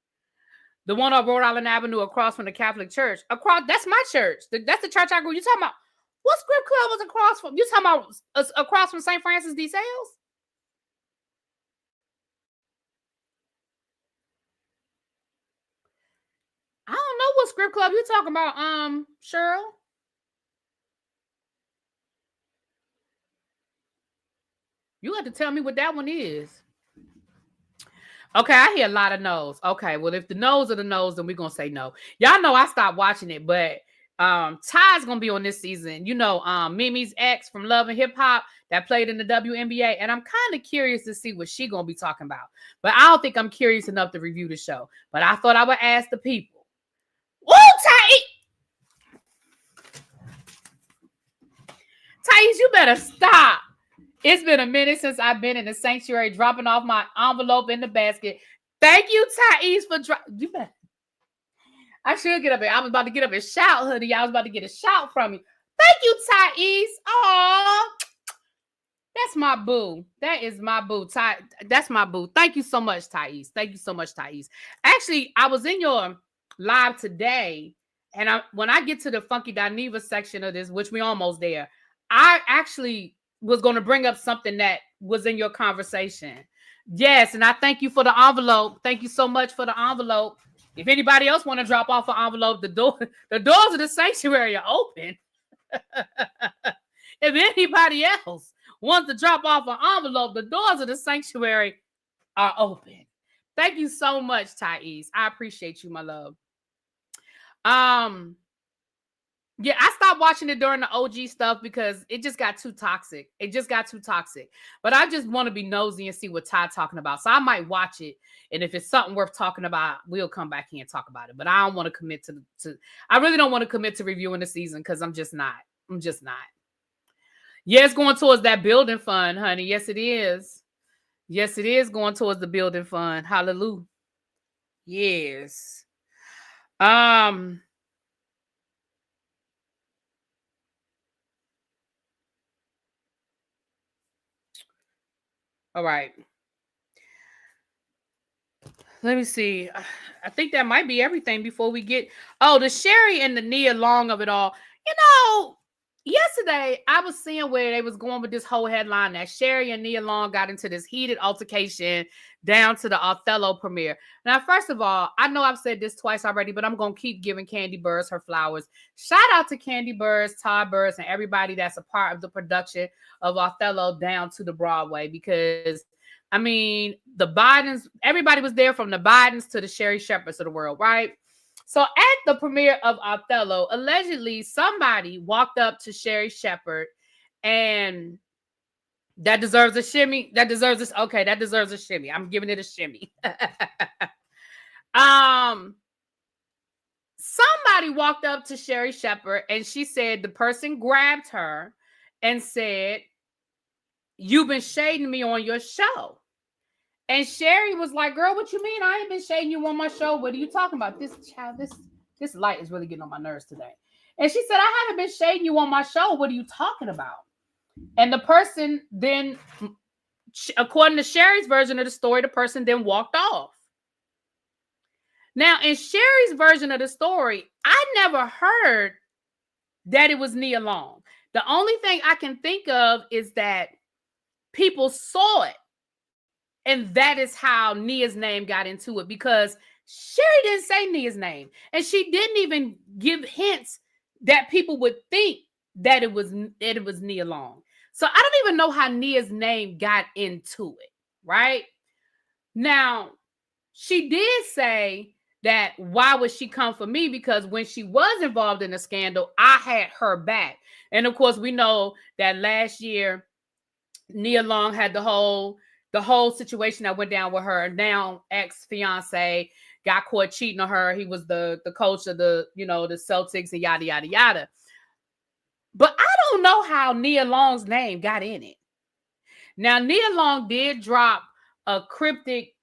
The one on Rhode Island Avenue across from the Catholic Church. That's my church. That's the church I grew. You talking about? What Script Club was across from? You talking about across from St. Francis de Sales? I don't know what Script Club you talking about, Cheryl. You have to tell me what that one is. Okay, I hear a lot of no's. Okay, well, if the no's are the no's, then we're gonna say no. Y'all know I stopped watching it, but Ty's gonna be on this season. You know, Mimi's ex from Love and Hip Hop that played in the WNBA, and I'm kind of curious to see what she gonna be talking about. But I don't think I'm curious enough to review the show. But I thought I would ask the people. Thais, you better stop. It's been a minute since I've been in the sanctuary dropping off my envelope in the basket. Thank you, Thais, for you better. I should get up here. I was about to get up and shout, honey. I was about to get a shout from you. Thank you, Thais. Aw. That's my boo. That is my boo. That's my boo. Thank you so much, Thais. Thank you so much, Thais. Actually, I was in your live today, and when I get to the Funky Dineva section of this, which we almost there, I actually was going to bring up something that was in your conversation. Yes, and I thank you for the envelope. Thank you so much for the envelope. If anybody else want to drop off an envelope, the doors of the sanctuary are open. If anybody else wants to drop off an envelope, the doors of the sanctuary are open. Thank you so much, Thais. I appreciate you, my love. Yeah, I stopped watching it during the OG stuff because it just got too toxic. But I just want to be nosy and see what Ty's talking about. So I might watch it. And if it's something worth talking about, we'll come back here and talk about it. But I don't want to commit to I really don't want to commit to reviewing the season because I'm just not. Yeah, it's going towards that building fund, honey. Yes, it is. Yes, it is going towards the building fund. Hallelujah. Yes. All right. Let me see. I think that might be everything before we get. Oh, the Sherri and the Nia Long of it all. You know, yesterday I was seeing where they was going with this whole headline that Sherri and Nia Long got into this heated altercation down to the Othello premiere. Now, first of all, I know I've said this twice already, but I'm going to keep giving Candy Burrs her flowers. Shout out to Candy Burrs, Todd Burrs, and everybody that's a part of the production of Othello down to the Broadway because I mean, the Bidens, everybody was there from the Bidens to the Sherri Shepherds of the world, right? So at the premiere of Othello, allegedly somebody walked up to Sherri Shepherd and that deserves a shimmy. That deserves a shimmy. I'm giving it a shimmy. Somebody walked up to Sherri Shepherd and she said the person grabbed her and said, "You've been shading me on your show." And Sherri was like, "Girl, what you mean? I ain't been shading you on my show. What are you talking about? This light is really getting on my nerves today." And she said, "I haven't been shading you on my show. What are you talking about?" And the person then, according to Sherri's version of the story, the person then walked off. Now, in Sherri's version of the story, I never heard that it was Nia Long. The only thing I can think of is that people saw it. And that is how Nia's name got into it because Sherri didn't say Nia's name. And she didn't even give hints that people would think that it was Nia Long. So I don't even know how Nia's name got into it, right? Now, she did say that why would she come for me? Because when she was involved in a scandal, I had her back. And of course, we know that last year, Nia Long had the whole situation that went down with her now ex-fiance got caught cheating on her. He was the coach of the Celtics and yada yada yada. But I don't know how Nia Long's name got in it. Now Nia Long did drop a cryptic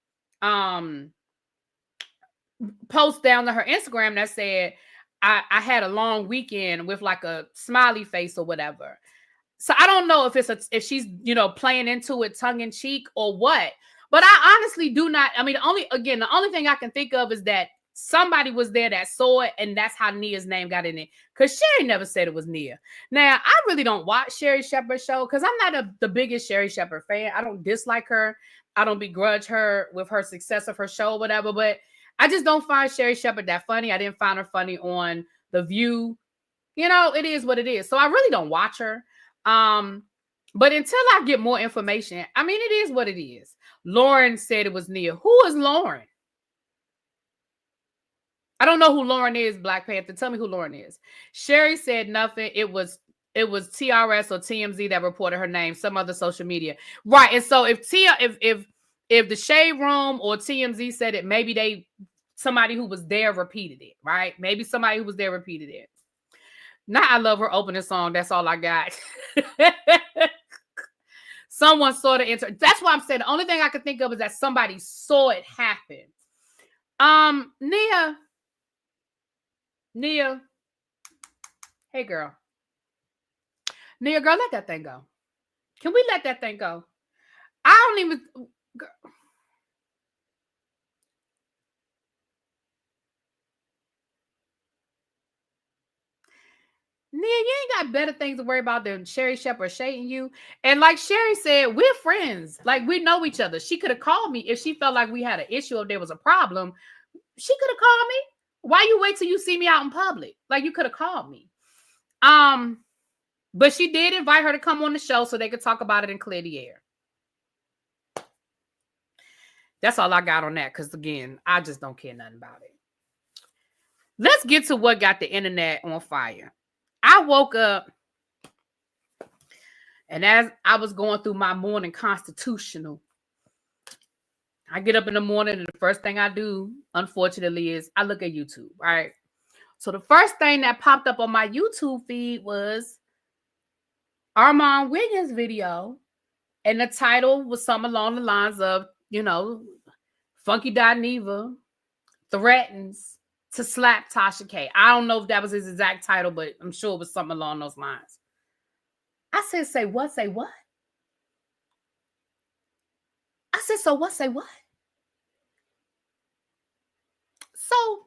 post down to her Instagram that said, I had a long weekend with like a smiley face or whatever. So I don't know if she's, playing into it tongue in cheek or what, but I honestly do not. I mean, the only thing I can think of is that somebody was there that saw it. And that's how Nia's name got in it. Cause Sherri never said it was Nia. Now I really don't watch Sherri Shepherd's show. Cause I'm not the biggest Sherri Shepherd fan. I don't dislike her. I don't begrudge her with her success of her show or whatever, but I just don't find Sherri Shepherd that funny. I didn't find her funny on The View. It is what it is. So I really don't watch her. But until I get more information, I mean, it is what it is. Lauren said it was Nia. Who is Lauren? I don't know who Lauren is, Black Panther. Tell me who Lauren is. Sherri said nothing. It was TRS or TMZ that reported her name, some other social media. Right. And so if the Shade Room or TMZ said it, maybe somebody who was there repeated it, right? Maybe somebody who was there repeated it. Now I love her opening song. That's all I got. Someone saw the intern. That's why I'm saying the only thing I can think of is that somebody saw it happen. Nia. Hey girl. Nia, girl, let that thing go. Can we let that thing go? I don't even... Nia, you ain't got better things to worry about than Sherri Shepherd shading you. And like Sherri said, we're friends. Like, we know each other. She could have called me if she felt like we had an issue or there was a problem. She could have called me. Why you wait till you see me out in public? Like, you could have called me. But she did invite her to come on the show so they could talk about it and clear the air. That's all I got on that, because again, I just don't care nothing about it. Let's get to what got the internet on fire. I woke up, and as I was going through my morning constitutional, I get up in the morning, and the first thing I do, unfortunately, is I look at YouTube, right? So the first thing that popped up on my YouTube feed was Armand Wiggins' video, and the title was something along the lines of, you know, Funky Dineva threatens to slap Tasha K. I don't know if that was his exact title, but I'm sure it was something along those lines. I said, say what? Say what? I said, so what? Say what? So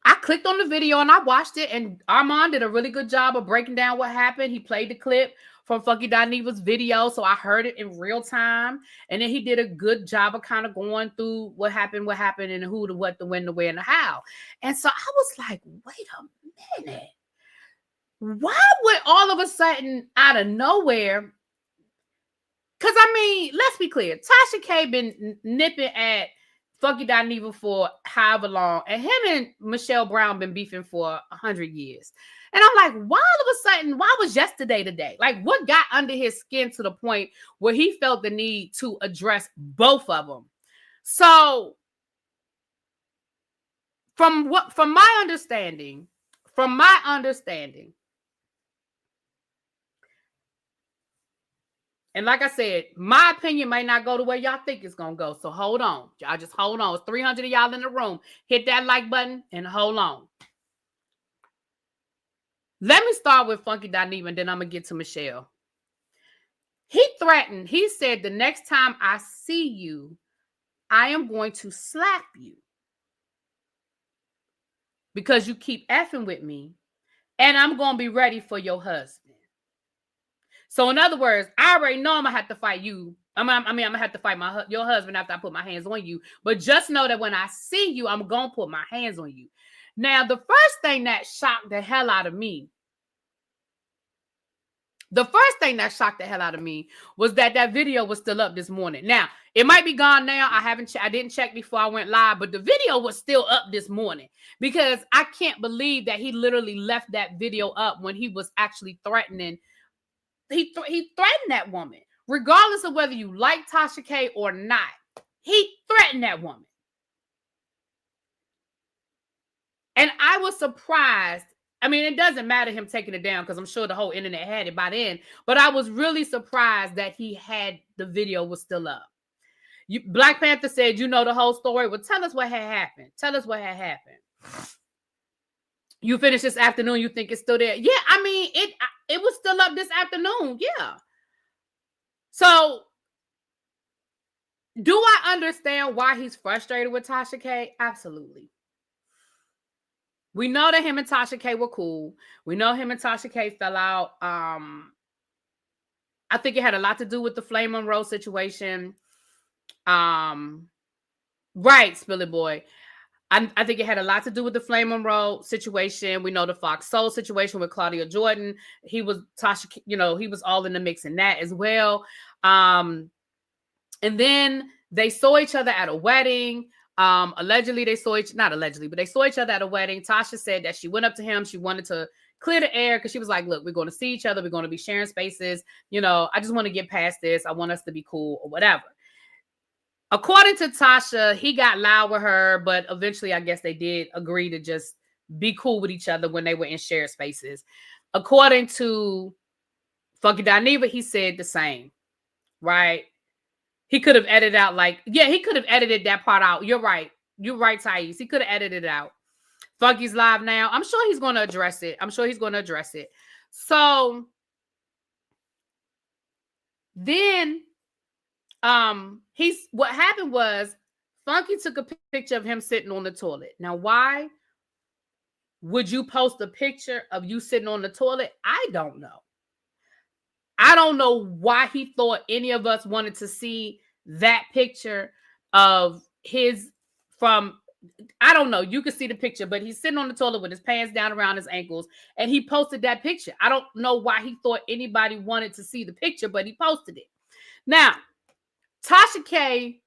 I clicked on the video and I watched it, and Armand did a really good job of breaking down what happened. He played the clip from Funky Dineva's video, so I heard it in real time. And then he did a good job of kind of going through what happened, and who, the what, the when, the where, and the how. And so I was like, wait a minute. Why would all of a sudden, out of nowhere, because I mean, let's be clear, Tasha K been nipping at Funky Dineva for however long, and him and Michelle Brown been beefing for 100 years. And I'm like, why all of a sudden, why was yesterday today? Like, what got under his skin to the point where he felt the need to address both of them? So, from my understanding, and like I said, my opinion may not go the way y'all think it's going to go. So hold on. Y'all just hold on. It's 300 of y'all in the room. Hit that like button and hold on. Let me start with Funky Dineva, and then I'm going to get to Michelle. He threatened. He said, the next time I see you, I am going to slap you because you keep effing with me, and I'm going to be ready for your husband. So in other words, I already know I'm going to have to fight you. I'm going to have to fight your husband after I put my hands on you. But just know that when I see you, I'm going to put my hands on you. Now, the first thing that shocked the hell out of me was that video was still up this morning. Now, it might be gone now. I didn't check before I went live, but the video was still up this morning, because I can't believe that he literally left that video up when he was actually threatening. He threatened that woman, regardless of whether you like Tasha K or not. He threatened that woman. And I was surprised. I mean, it doesn't matter him taking it down, because I'm sure the whole internet had it by then. But I was really surprised that he had the video was still up. Black Panther said, you know the whole story. Well, tell us what had happened. You finished this afternoon, you think it's still there? Yeah, I mean, it was still up this afternoon. Yeah. So, do I understand why he's frustrated with Tasha K? Absolutely. We know that him and Tasha K were cool. We know him and Tasha K fell out. I think it had a lot to do with the Flame Monroe situation. Right, Spilly Boy. I think it had a lot to do with the Flame Monroe situation. We know the Fox Soul situation with Claudia Jordan. He was he was all in the mix in that as well. And then they saw each other at a wedding. Allegedly, they saw each other at a wedding. Tasha said that she went up to him. She wanted to clear the air because she was like, look, we're going to see each other. We're going to be sharing spaces. I just want to get past this. I want us to be cool or whatever. According to Tasha, he got loud with her, but eventually I guess they did agree to just be cool with each other when they were in shared spaces. According to Funky Dineva, he said the same, right? He could have edited out he could have edited that part out. You're right, Thais. He could have edited it out. Funky's live now. I'm sure he's going to address it. So then what happened was Funky took a picture of him sitting on the toilet. Now, why would you post a picture of you sitting on the toilet? I don't know. I don't know why he thought any of us wanted to see that picture of his from, I don't know. You can see the picture, but he's sitting on the toilet with his pants down around his ankles, and he posted that picture. I don't know why he thought anybody wanted to see the picture, but he posted it. Now, Tasha K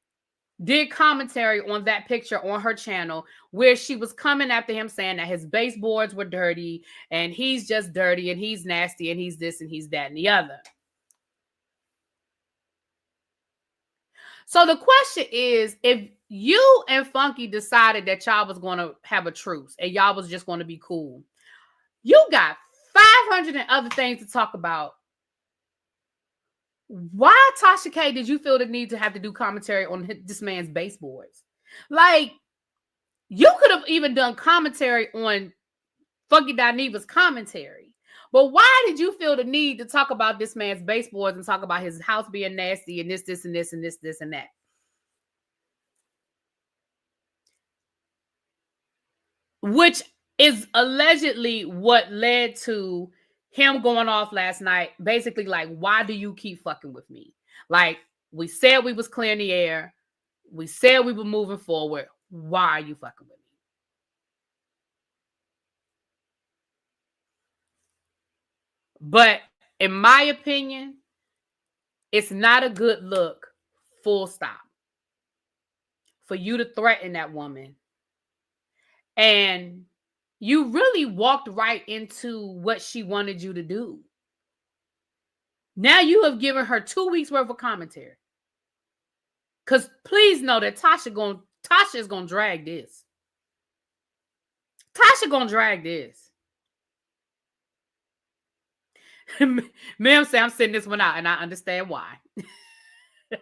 did commentary on that picture on her channel where she was coming after him saying that his baseboards were dirty and he's just dirty and he's nasty and he's this and he's that and the other. So the question is, if you and Funky decided that y'all was going to have a truce and y'all was just going to be cool, you got 500 and other things to talk about. Why, Tasha K, did you feel the need to have to do commentary on this man's baseboards? Like, you could have even done commentary on Funky Dineva's commentary. But why did you feel the need to talk about this man's baseboards and talk about his house being nasty and this, and this, and this, and that? Which is allegedly what led to him going off last night. Basically, like, why do you keep fucking with me? Like, we said we was clearing the air. We said we were moving forward. Why are you fucking with me? But in my opinion, it's not a good look, full stop, for you to threaten that woman. And you really walked right into what she wanted you to do. Now you have given her 2 weeks worth of commentary. Because please know that Tasha is going to drag this. Tasha going to drag this. Ma'am say I'm sitting this one out, and I understand why.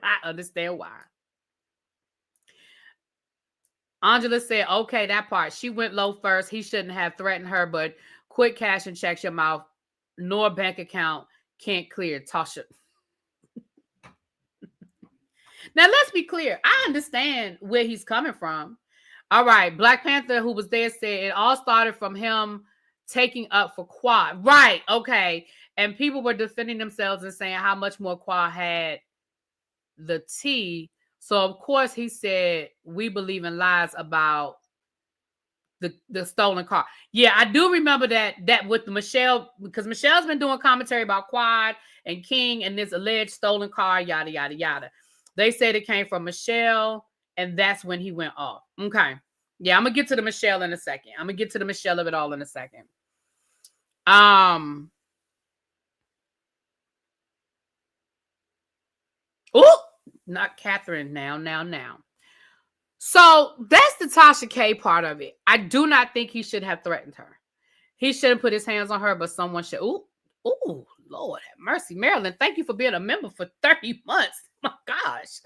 I understand why. Angela said, okay, that part. She went low first. He shouldn't have threatened her, but quick cash and checks your mouth. Nor bank account can't clear. Tasha. Now, let's be clear. I understand where he's coming from. All right. Black Panther, who was there, said it all started from him taking up for Quad. Right. Okay. And people were defending themselves and saying how much more Quad had the tea. So, of course, he said, we believe in lies about the stolen car. Yeah, I do remember that with the Michelle, because Michelle's been doing commentary about Quad and King and this alleged stolen car, yada, yada, yada. They said it came from Michelle, and that's when he went off. Okay. Yeah, I'm going to get to the Michelle in a second. I'm going to get to the Michelle of it all in a second. Oh, not Catherine now. So that's the Tasha K part of it. I do not think he should have threatened her. He shouldn't put his hands on her, but someone should. Ooh, Lord have mercy. Marilyn, thank you for being a member for 30 months. My gosh.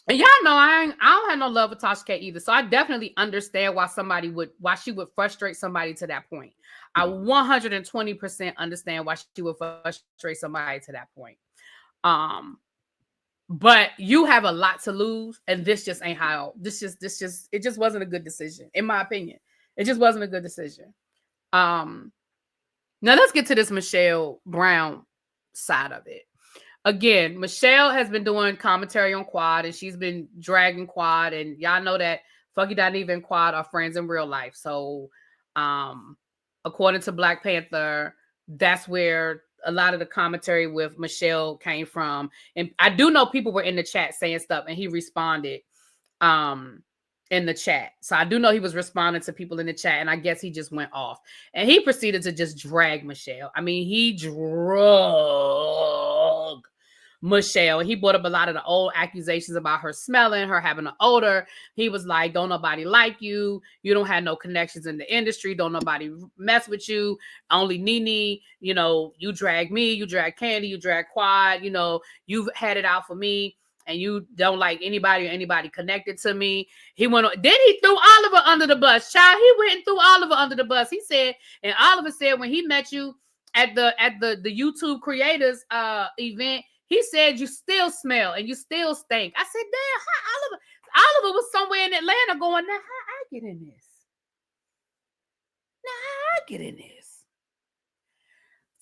And y'all know I don't have no love for Tasha K either. So I definitely understand why she would frustrate somebody to that point. I 120% understand why she would frustrate somebody to that point. But you have a lot to lose, and this just ain't how. It just wasn't a good decision, in my opinion. It just wasn't a good decision. Now let's get to this Michelle Brown side of it. Again, Michelle has been doing commentary on Quad, and she's been dragging Quad, and y'all know that Funky Dineva and Quad are friends in real life. So, according to Black Panther, that's where a lot of the commentary with Michelle came from. And I do know people were in the chat saying stuff, and he responded in the chat. So I do know he was responding to people in the chat, and I guess he just went off. And he proceeded to just drag Michelle. I mean, he drug Michelle. He brought up a lot of the old accusations about her smelling, her having an odor. He was like, don't nobody like you. You don't have no connections in the industry. Don't nobody mess with you. Only Nene, you drag me, you drag Candy, you drag Quad, you've had it out for me. and you don't like anybody or anybody connected to me. He went on, then he threw Oliver under the bus. Child, he went and threw Oliver under the bus. He said, and Oliver said when he met you at the YouTube creators event, he said you still smell and you still stink. I said, damn, how Oliver was somewhere in Atlanta going, now how I get in this? Now how I get in this?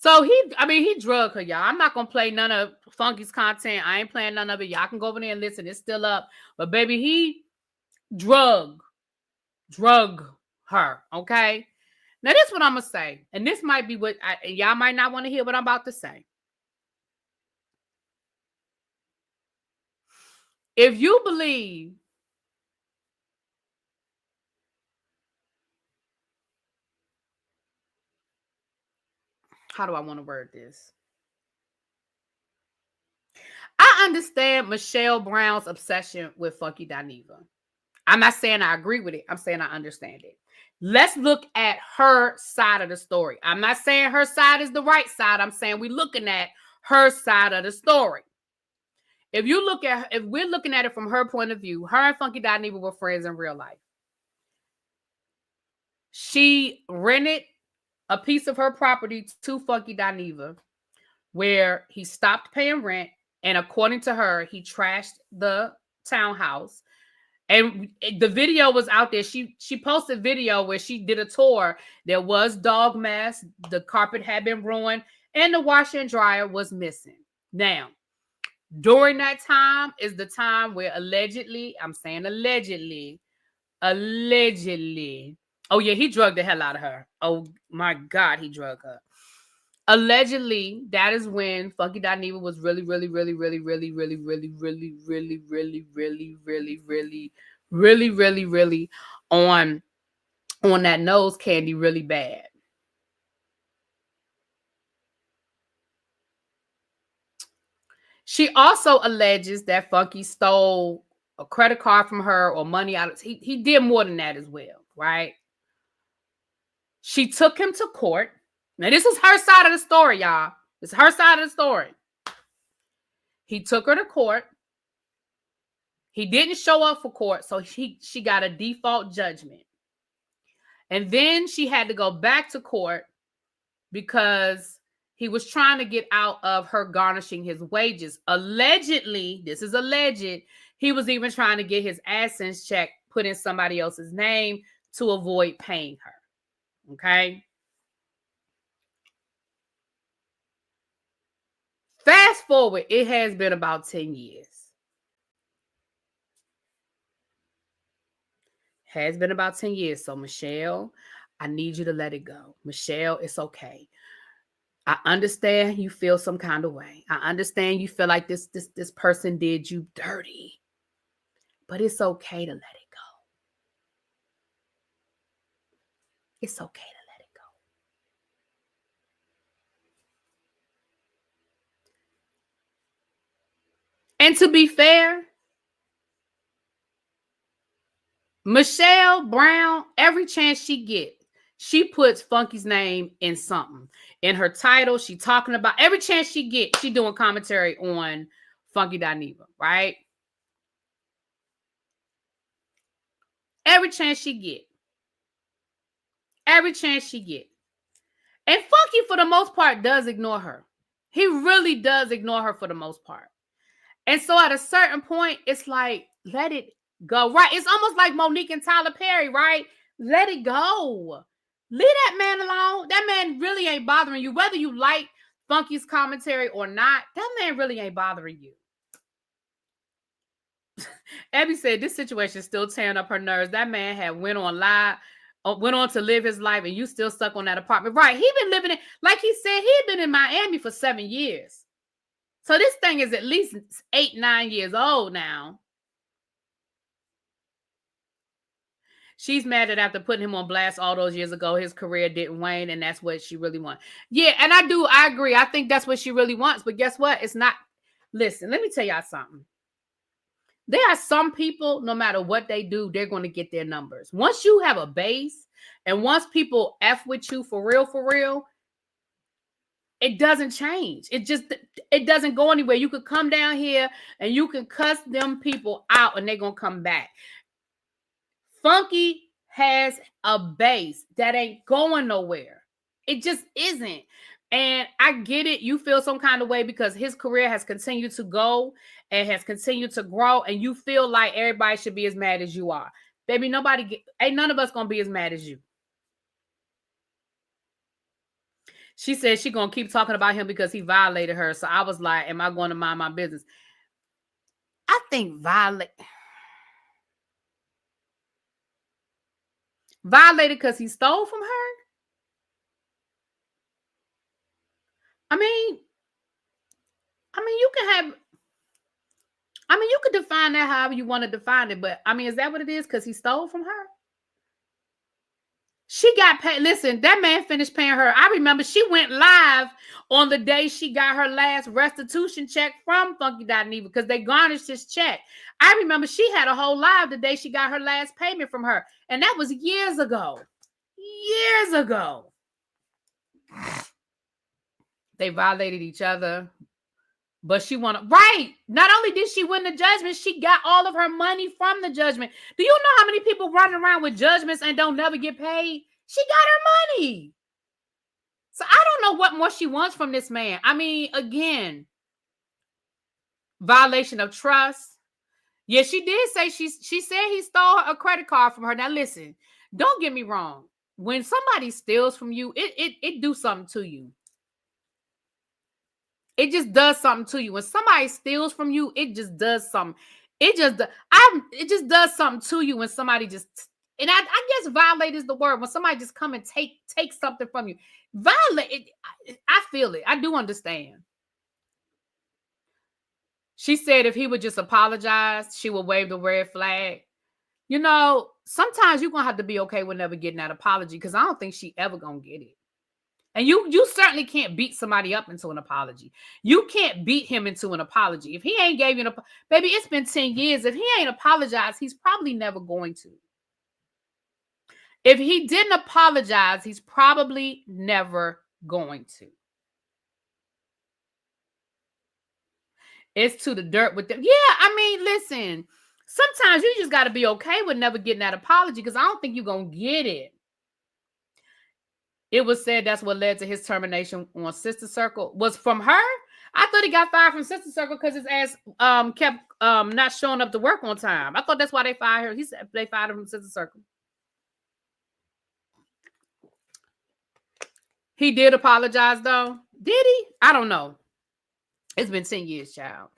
So he drugged her, y'all. I'm not gonna play none of Funky's content. I ain't playing none of it. Y'all can go over there and listen. It's still up. But baby, he drug her. Okay. Now this is what I'm gonna say, and this might be what y'all might not want to hear what I'm about to say. If you believe how do I want to word this? I understand Michelle Brown's obsession with Funky Dineva. I'm not saying I agree with it. I'm saying I understand it. Let's look at her side of the story. I'm not saying her side is the right side. I'm saying we're looking at her side of the story. If we're looking at it from her point of view, her and Funky Dineva were friends in real life. She rented a piece of her property to Funky Dineva where he stopped paying rent. And according to her, he trashed the townhouse. And the video was out there. She posted video where she did a tour. There was dog mess. The carpet had been ruined. And the washer and dryer was missing. Now, during that time is the time where allegedly, I'm saying allegedly. Oh, yeah, he drugged the hell out of her. Oh, my God, he drugged her. Allegedly, that is when Funky Dineva was really on that nose candy really bad. She also alleges that Funky stole a credit card from her or money out of he did more than that as well, right? She took him to court. Now, this is her side of the story, y'all. It's her side of the story. He took her to court. He didn't show up for court, so she got a default judgment. And then she had to go back to court because he was trying to get out of her garnishing his wages. Allegedly, this is alleged, he was even trying to get his AdSense check put in somebody else's name to avoid paying her. Okay? Fast forward, it has been about 10 years. Has been about 10 years. So, Michelle, I need you to let it go. Michelle, it's okay. I understand you feel some kind of way. I understand you feel like this person did you dirty. But it's okay to let it go. It's okay to let it go. And to be fair, Michelle Brown, every chance she gets, she puts Funky's name in something. In her title, she talking about every chance she gets, she doing commentary on Funky Dineva, right? Every chance she get. Every chance she get. And Funky, for the most part, does ignore her. He really does ignore her for the most part. And so at a certain point, it's like, let it go, right? It's almost like Monique and Tyler Perry, right? Let it go. Leave that man alone. That man really ain't bothering you. Whether you like Funky's commentary or not, that man really ain't bothering you. Abby said this situation is still tearing up her nerves. That man had went on to live his life, and you still stuck on that apartment. Right. He been living in, like he said, he had been in Miami for 7 years. So this thing is at least 8-9 years old now. She's mad that after putting him on blast all those years ago, his career didn't wane, and that's what she really wants. Yeah, and I agree. I think that's what she really wants. But guess what? It's not. Listen, let me tell y'all something. There are some people, no matter what they do, they're going to get their numbers. Once you have a base, and once people F with you for real, it doesn't change. It doesn't go anywhere. You could come down here and you can cuss them people out and they're going to come back. Funky has a base that ain't going nowhere. It just isn't. And I get it. You feel some kind of way because his career has continued to go and has continued to grow. And you feel like everybody should be as mad as you are. Baby, ain't none of us going to be as mad as you. She said she going to keep talking about him because he violated her. So I was like, am I going to mind my business? I think violated because he stole from her? I mean, you can define that however you want to define it, but I mean, is that what it is? Because he stole from her? She got paid. Listen, that man finished paying her. I remember she went live on the day she got her last restitution check from Funky Dineva because they garnished his check. I remember she had a whole live the day she got her last payment from her. And that was years ago. Years ago. They violated each other. But she won. Right. Not only did she win the judgment, she got all of her money from the judgment. Do you know how many people running around with judgments and don't never get paid? She got her money. So I don't know what more she wants from this man. I mean, again, violation of trust. Yeah, she did say she said he stole a credit card from her. Now listen, don't get me wrong. When somebody steals from you, it do something to you. It just does something to you. When somebody steals from you, it just does something. It just does something to you when somebody just, and I guess violate is the word. When somebody just come and take something from you. Violate, I feel it. I do understand. She said if he would just apologize, she would wave the red flag. You know, sometimes you're going to have to be okay with never getting that apology because I don't think she ever going to get it. And you certainly can't beat somebody up into an apology. You can't beat him into an apology. If he ain't gave you baby, it's been 10 years. If he ain't apologized, he's probably never going to. If he didn't apologize, he's probably never going to. It's to the dirt with them. Yeah, I mean, listen, sometimes you just got to be okay with never getting that apology because I don't think you're going to get it. It was said that's what led to his termination on Sister Circle. Was from her? I thought he got fired from Sister Circle because his ass kept not showing up to work on time. I thought that's why they fired her. He said they fired him from Sister Circle. He did apologize, though. Did he? I don't know. It's been 10 years, child.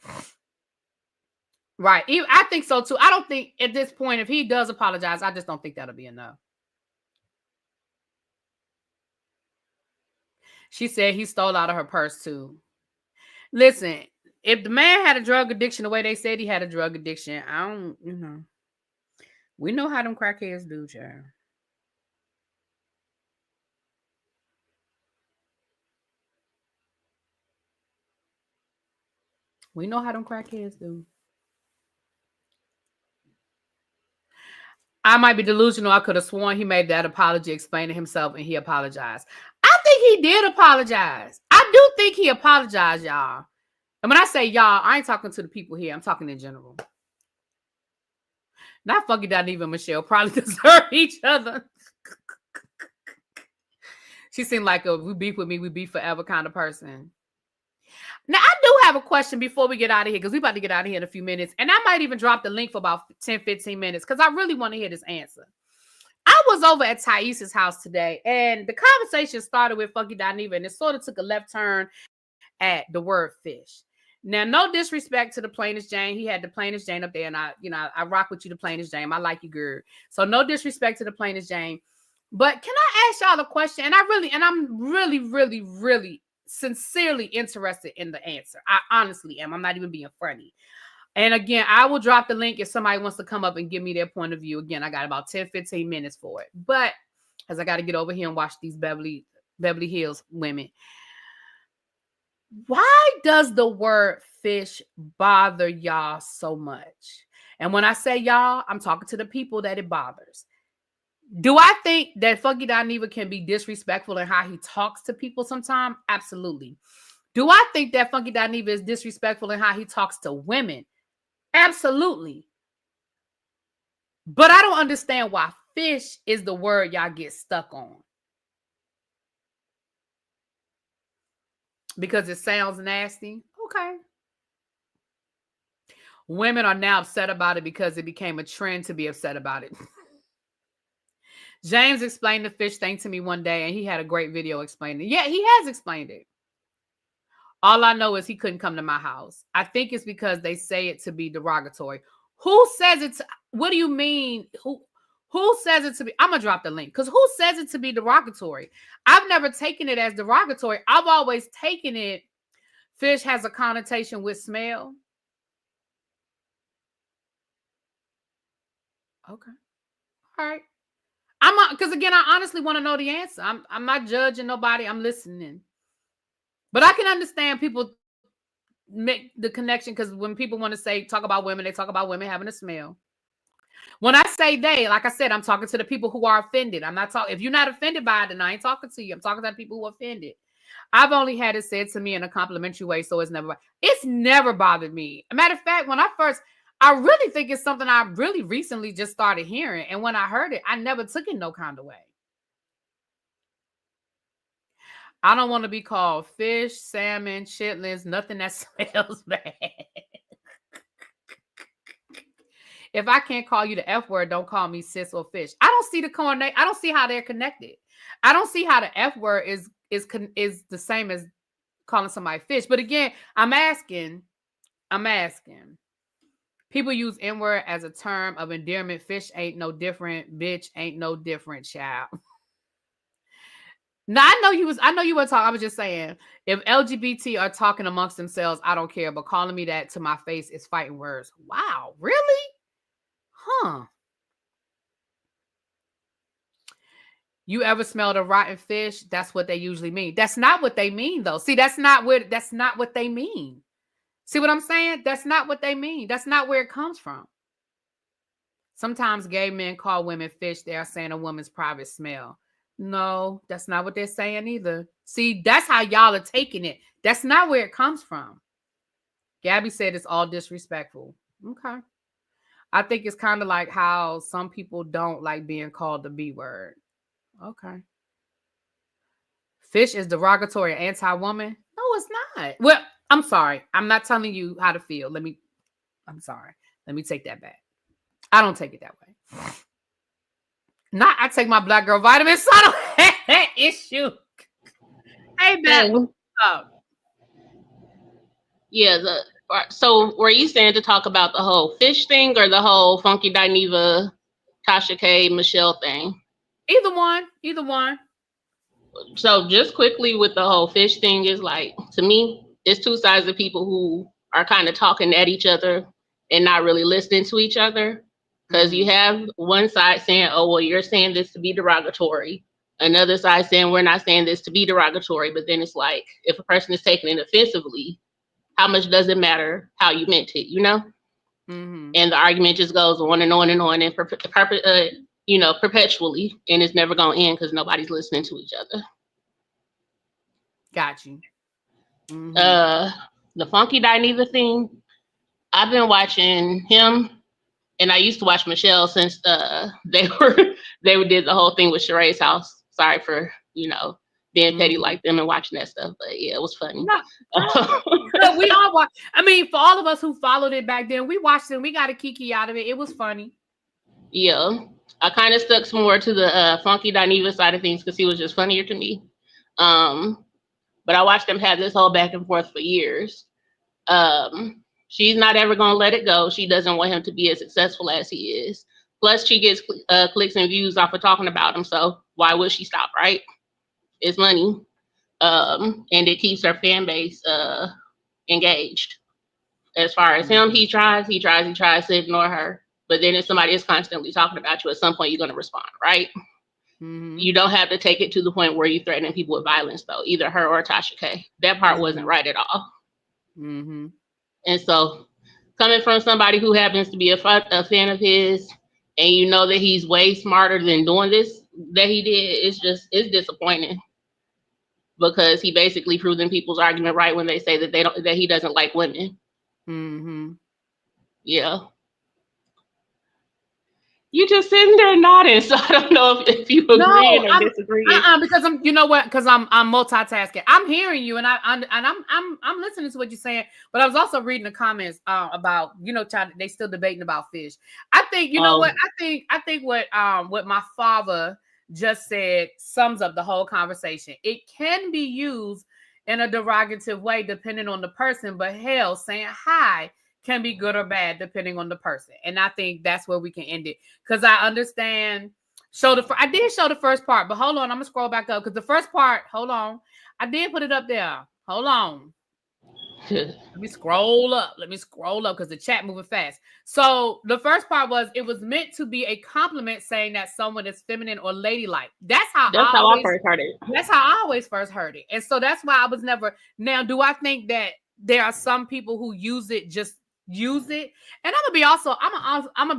Right. I think so, too. I don't think at this point, if he does apologize, I just don't think that'll be enough. She said he stole out of her purse, too. Listen, if the man had a drug addiction the way they said he had a drug addiction, I don't, we know how them crackheads do, child. We know how them crackheads do. I might be delusional. I could have sworn he made that apology explaining himself and he apologized. I think he did apologize. I do think he apologized, y'all. And when I say y'all, I ain't talking to the people here. I'm talking in general. Not Funky Dineva and Michelle probably deserve each other. She seemed like a we beef with me, we beef forever kind of person. Now, I do have a question before we get out of here because we're about to get out of here in a few minutes. And I might even drop the link for about 10, 15 minutes because I really want to hear this answer. I was over at Thais's house today and the conversation started with Funky Dineva and it sort of took a left turn at the word fish. Now, no disrespect to the plainest Jane. He had the plainest Jane up there and I rock with you, the plainest Jane. I like you, girl. So no disrespect to the plainest Jane. But can I ask y'all a question? And I'm really sincerely interested in the answer. I honestly am. I'm not even being funny. And again, I will drop the link if somebody wants to come up and give me their point of view. Again, I got about 10, 15 minutes for it. But as I got to get over here and watch these Beverly Hills women. Why does the word fish bother y'all so much? And when I say y'all, I'm talking to the people that it bothers. Do I think that Funky Dineva can be disrespectful in how he talks to people sometimes? Absolutely. Do I think that Funky Dineva is disrespectful in how he talks to women? Absolutely. But I don't understand why fish is the word y'all get stuck on. Because it sounds nasty? Okay. Women are now upset about it because it became a trend to be upset about it. James explained the fish thing to me one day, and he had a great video explaining it. Yeah, he has explained it. All I know is he couldn't come to my house. I think it's because they say it to be derogatory. Who says it? What do you mean? Who says it to be? I'm going to drop the link. Because who says it to be derogatory? I've never taken it as derogatory. I've always taken it. Fish has a connotation with smell. Okay. All right. Because again, I honestly want to know the answer. I'm not judging nobody. I'm listening. But I can understand people make the connection because when people want to talk about women, they talk about women having a smell. When I say they, like I said, I'm talking to the people who are offended. I'm not talking. If you're not offended by it, then I ain't talking to you. I'm talking to the people who are offended. I've only had it said to me in a complimentary way, so it's never bothered me. A matter of fact, I really think it's something I really recently just started hearing. And when I heard it, I never took it no kind of way. I don't want to be called fish, salmon, chitlins, nothing that smells bad. If I can't call you the F word, don't call me sis or fish. I don't see the coordinate. I don't see how they're connected. I don't see how the F word is the same as calling somebody fish. But again, I'm asking. People use N-word as a term of endearment. Fish ain't no different. Bitch ain't no different, child. Now, I know you were talking. I was just saying, if LGBT are talking amongst themselves, I don't care. But calling me that to my face is fighting words. Wow, really? Huh. You ever smelled a rotten fish? That's what they usually mean. That's not what they mean, though. See, that's not what they mean. See what I'm saying? That's not what they mean. That's not where it comes from. Sometimes gay men call women fish. They are saying a woman's private smell. No, that's not what they're saying either. See, that's how y'all are taking it. That's not where it comes from. Gabby said it's all disrespectful. Okay. I think it's kind of like how some people don't like being called the B word. Okay. Fish is derogatory, anti-woman? No, it's not. Well, I'm sorry. I'm not telling you how to feel. I'm sorry. Let me take that back. I don't take it that way. I take my black girl vitamins, so I don't have that issue. Hey, Beth, what's up? Yeah, so were you saying to talk about the whole fish thing or the whole Funky Dineva, Tasha K, Michelle thing? Either one. So just quickly with the whole fish thing is like, to me, it's two sides of people who are kind of talking at each other and not really listening to each other. Because you have one side saying, oh, well, you're saying this to be derogatory. Another side saying, we're not saying this to be derogatory. But then it's like, if a person is taking it offensively, how much does it matter how you meant it, you know? Mm-hmm. And the argument just goes on and on and on and perpetually, and it's never going to end because nobody's listening to each other. Got you. Mm-hmm. The Funky Dineva thing, I've been watching him, and I used to watch Michelle since they did the whole thing with Sherri's house. Sorry for being petty like them and watching that stuff, but yeah, it was funny. No, we all watch. I mean, for all of us who followed it back then, we watched it and we got a kiki out of it. It was funny. Yeah, I kind of stuck some more to the Funky Dineva side of things because he was just funnier to me. But I watched them have this whole back and forth for years. She's not ever going to let it go. She doesn't want him to be as successful as he is. Plus, she gets clicks and views off of talking about him. So why would she stop, right? It's money. And it keeps her fan base engaged. As far as him, he tries to ignore her. But then if somebody is constantly talking about you, at some point you're going to respond, right? Mm-hmm. You don't have to take it to the point where you're threatening people with violence, though, either her or Tasha K. That part wasn't right at all. Mm-hmm. And so coming from somebody who happens to be a fan of his and you know that he's way smarter than doing this that he did, it's disappointing because he basically proving people's argument right when they say that he doesn't like women. Mm-hmm. Yeah. You just sitting there nodding, so I don't know if you agreeing or disagreeing. Because I'm, you know what? Because I'm multitasking. I'm hearing you, and I'm listening to what you're saying. But I was also reading the comments about, you know, they still debating about fish. I think, you know what? I think what my father just said sums up the whole conversation. It can be used in a derogative way depending on the person, but hell, saying hi can be good or bad depending on the person. And I think that's where we can end it. Because I understand. I did show the first part, but hold on. I'm going to scroll back up because the first part, hold on. I did put it up there. Hold on. Let me scroll up because the chat moving fast. So the first part was, it was meant to be a compliment saying that someone is feminine or ladylike. That's how I first heard it. That's how I always first heard it. And so that's why I was never. Now, do I think that there are some people who use it? And I'm gonna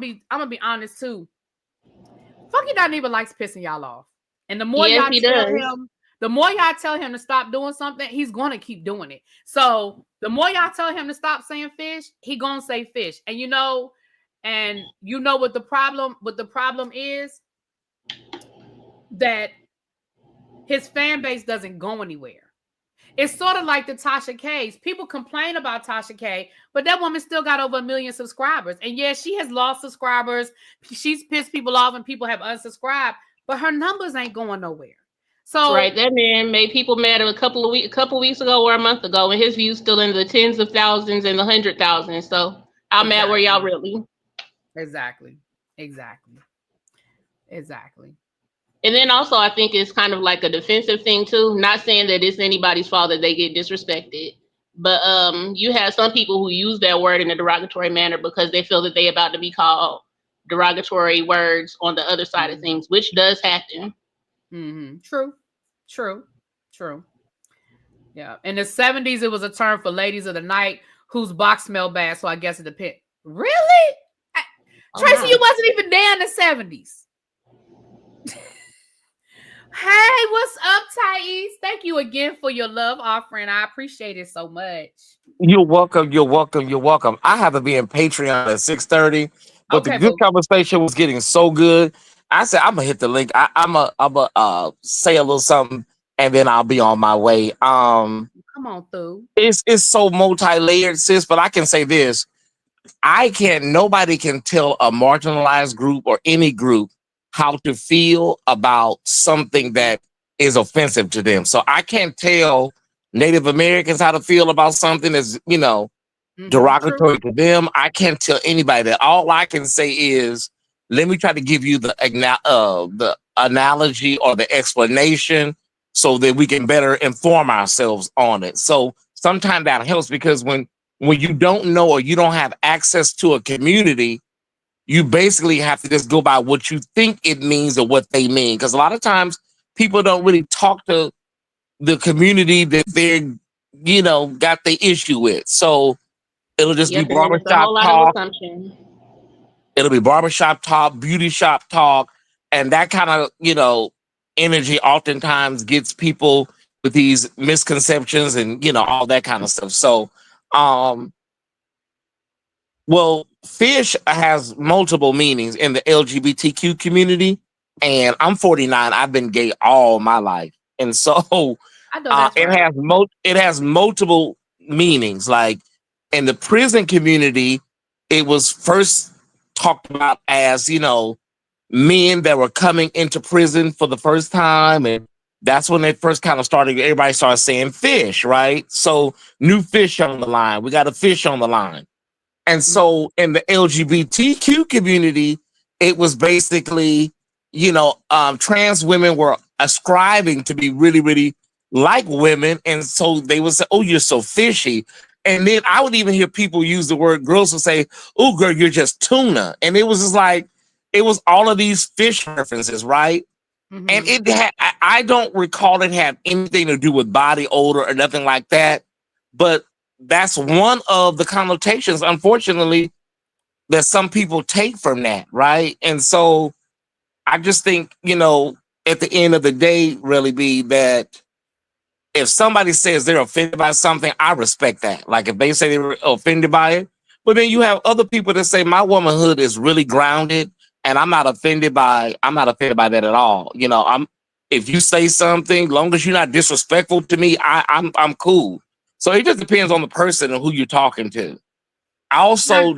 be honest too. Funky Dineva likes pissing y'all off. And the more y'all tell him to stop doing something, he's gonna keep doing it. So the more y'all tell him to stop saying fish, he gonna say fish. And you know what the problem is? That his fan base doesn't go anywhere. It's sort of like the Tasha K's. People complain about Tasha K, but that woman still got over 1 million subscribers. And yes, she has lost subscribers. She's pissed people off and people have unsubscribed, but her numbers ain't going nowhere. So right, that man made people mad a couple weeks ago or a month ago, and his views still in the tens of thousands and the 100,000. So how mad were y'all really? Exactly. And then also, I think it's kind of like a defensive thing too. Not saying that it's anybody's fault that they get disrespected, but you have some people who use that word in a derogatory manner because they feel that they about to be called derogatory words on the other side of things, which does happen. Mm-hmm. True. Yeah. In the 70s, it was a term for ladies of the night whose box smelled bad. So I guess it depends. Really? Tracy, you wasn't even there in the 70s. Hey, what's up, Thais? Thank you again for your love offering. I appreciate it so much. You're welcome. I have to be in Patreon at 6:30, but the good conversation was getting so good. I said I'm gonna hit the link. I'm a say a little something, and then I'll be on my way. Come on through. It's so multi-layered, sis. But I can say this: nobody can tell a marginalized group or any group how to feel about something that is offensive to them. So I can't tell Native Americans how to feel about something that's, derogatory to them. I can't tell anybody that. All I can say is, let me try to give you the analogy or the explanation so that we can better inform ourselves on it. So sometimes that helps because when you don't know or you don't have access to a community, you basically have to just go by what you think it means or what they mean. Because a lot of times people don't really talk to the community that they're, got the issue with. So it'll just be barbershop talk. It'll be barbershop talk, beauty shop talk. And that kind of, energy oftentimes gets people with these misconceptions and, all that kind of stuff. So, well, fish has multiple meanings in the LGBTQ community, and I'm 49. I've been gay all my life, and so it has multiple meanings. Like in the prison community, it was first talked about as men that were coming into prison for the first time, and that's when they first kind of started. Everybody started saying fish, right? So new fish on the line. We got a fish on the line. And so in the LGBTQ community, it was basically, trans women were ascribing to be really, really like women. And so they would say, oh, you're so fishy. And then I would even hear people use the word, girls would say, oh, girl, you're just tuna. And it was just like, it was all of these fish references, right? Mm-hmm. And I don't recall it had anything to do with body odor or nothing like that. But that's one of the connotations, unfortunately, that some people take from that, right? And so I just think, at the end of the day, really be that if somebody says they're offended by something, I respect that. Like if they say they're offended by it, but then you have other people that say my womanhood is really grounded and I'm not offended by that at all. If you say something, long as you're not disrespectful to me, I'm cool. So it just depends on the person and who you're talking to. Also,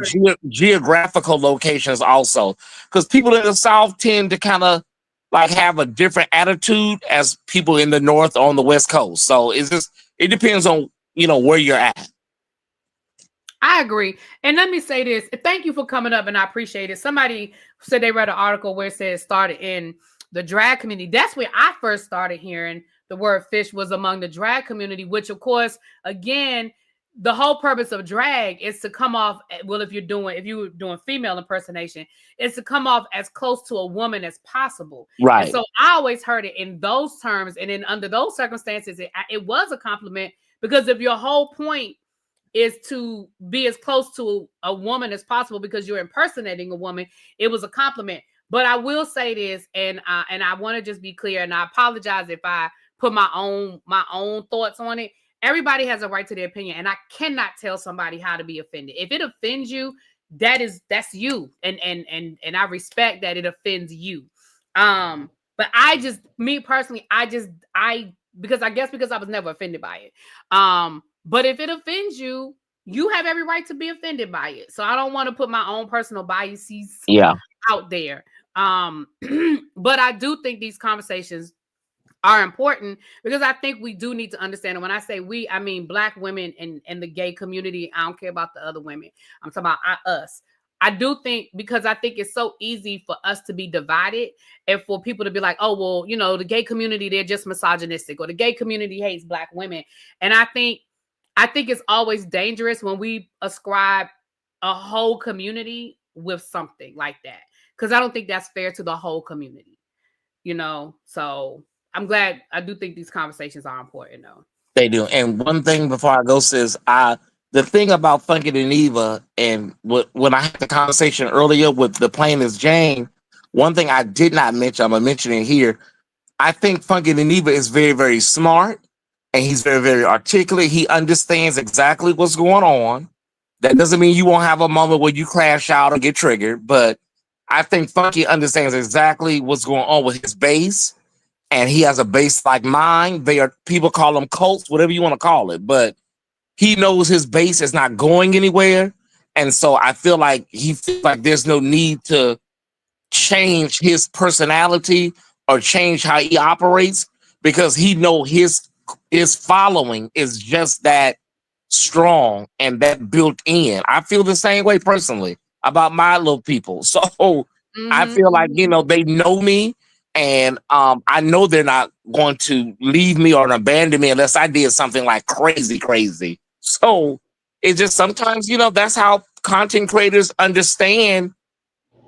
geographical locations also, because people in the South tend to kind of like have a different attitude as people in the North or on the West Coast. So it depends on, where you're at. I agree. And let me say this. Thank you for coming up and I appreciate it. Somebody said they read an article where it says started in the drag community. That's where I first started hearing the word fish was among the drag community, which of course, again, the whole purpose of drag is to come off, well, if you're doing female impersonation, is to come off as close to a woman as possible. Right. And so I always heard it in those terms. And then under those circumstances, it was a compliment, because if your whole point is to be as close to a woman as possible because you're impersonating a woman, it was a compliment. But I will say this, and I want to just be clear, and I apologize if I put my own thoughts on it. Everybody has a right to their opinion, and I cannot tell somebody how to be offended. If it offends you, that's you, and I respect that it offends you. But me personally, because I was never offended by it. But if it offends you, you have every right to be offended by it. So I don't want to put my own personal biases out there. But I do think these conversations are important, because I think we do need to understand. And when I say we, I mean Black women in the gay community. I don't care about the other women. I'm talking about us. I do think, because I think it's so easy for us to be divided and for people to be like, oh, well, the gay community, they're just misogynistic, or the gay community hates Black women. And I think it's always dangerous when we ascribe a whole community with something like that, because I don't think that's fair to the whole community, so I'm glad. I do think these conversations are important, though. They do. And one thing before I go, sis, the thing about Funky Dineva, and when I had the conversation earlier with the Plain as Jane, one thing I did not mention, I'm going to mention it here. I think Funky Dineva is very, very smart, and he's very, very articulate. He understands exactly what's going on. That doesn't mean you won't have a moment where you crash out or get triggered, but I think Funky understands exactly what's going on with his base. And he has a base like mine. People call them cults, whatever you want to call it. But he knows his base is not going anywhere. And so I feel like he feels like there's no need to change his personality or change how he operates, because he knows his following is just that strong and that built in. I feel the same way personally about my little people. So I feel like, they know me. And I know they're not going to leave me or abandon me unless I did something like crazy. So it's just sometimes, that's how content creators understand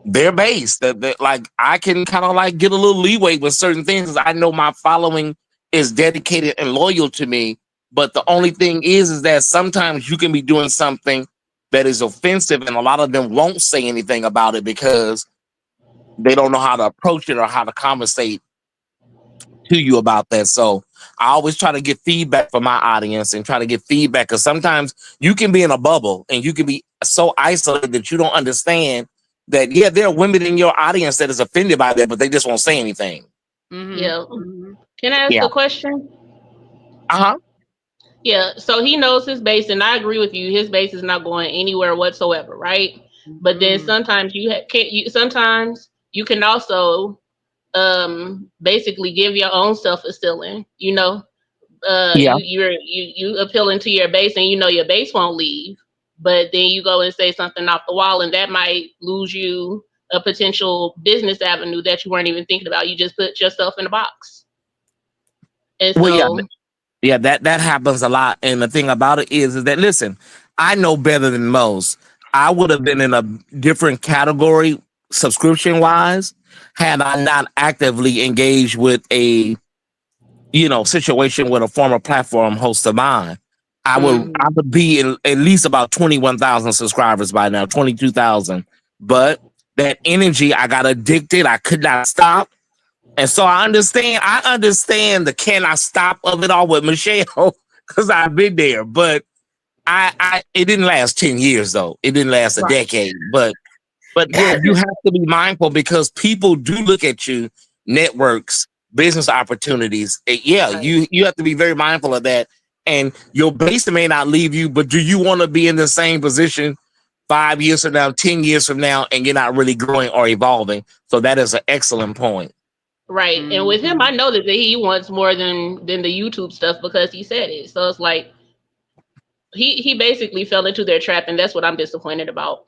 their base. That like I can kind of like get a little leeway with certain things. I know my following is dedicated and loyal to me. But the only thing is that sometimes you can be doing something that is offensive, and a lot of them won't say anything about it because they don't know how to approach it or how to conversate to you about that. So I always try to get feedback from my audience and try to get feedback, because sometimes you can be in a bubble and you can be so isolated that you don't understand that, there are women in your audience that is offended by that, but they just won't say anything. Mm-hmm. Yeah. Can I ask a question? Uh-huh. Yeah. So he knows his base, and I agree with you. His base is not going anywhere whatsoever, right? But then sometimes sometimes you can also basically give your own self a ceiling, you appealing to your base, and your base won't leave, but then you go and say something off the wall, and that might lose you a potential business avenue that you weren't even thinking about. You just put yourself in a box. And so that happens a lot. And the thing about it is that, listen, I know better than most. I would have been in a different category subscription wise had I not actively engaged with a situation with a former platform host of mine. I would be at least about 21,000 subscribers by now, 22,000. but that energy, I got addicted. I could not stop. And so I understand the cannot stop of it all with Michelle because I've been there. But it didn't last 10 years though. It didn't last a decade. But yeah, you have to be mindful because people do look at you, networks, business opportunities. You have to be very mindful of that. And your base may not leave you, but do you want to be in the same position 5 years from now, 10 years from now, and you're not really growing or evolving? So that is an excellent point. Right. And with him, I know that he wants more than the YouTube stuff because he said it. So it's like he basically fell into their trap, and that's what I'm disappointed about.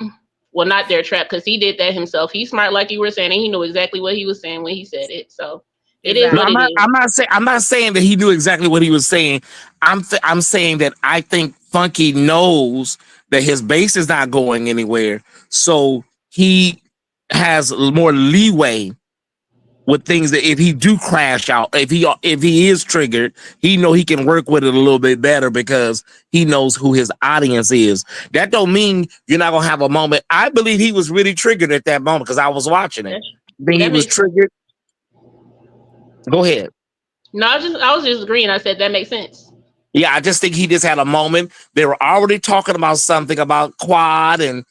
Well, not their trap, because he did that himself. He's smart, like you were saying, and he knew exactly what he was saying when he said it. So it is what it is. I'm not saying that he knew exactly what he was saying. I'm saying that I think Funky knows that his base is not going anywhere, so he has more leeway with things that if he do crash out, if he is triggered, he know he can work with it a little bit better because he knows who his audience is. That don't mean you're not gonna have a moment. I believe he was really triggered at that moment because I was watching it. Then he was triggered. Go ahead. No, I was just agreeing. I said that makes sense. Yeah, I just think he just had a moment. They were already talking about something about Quad and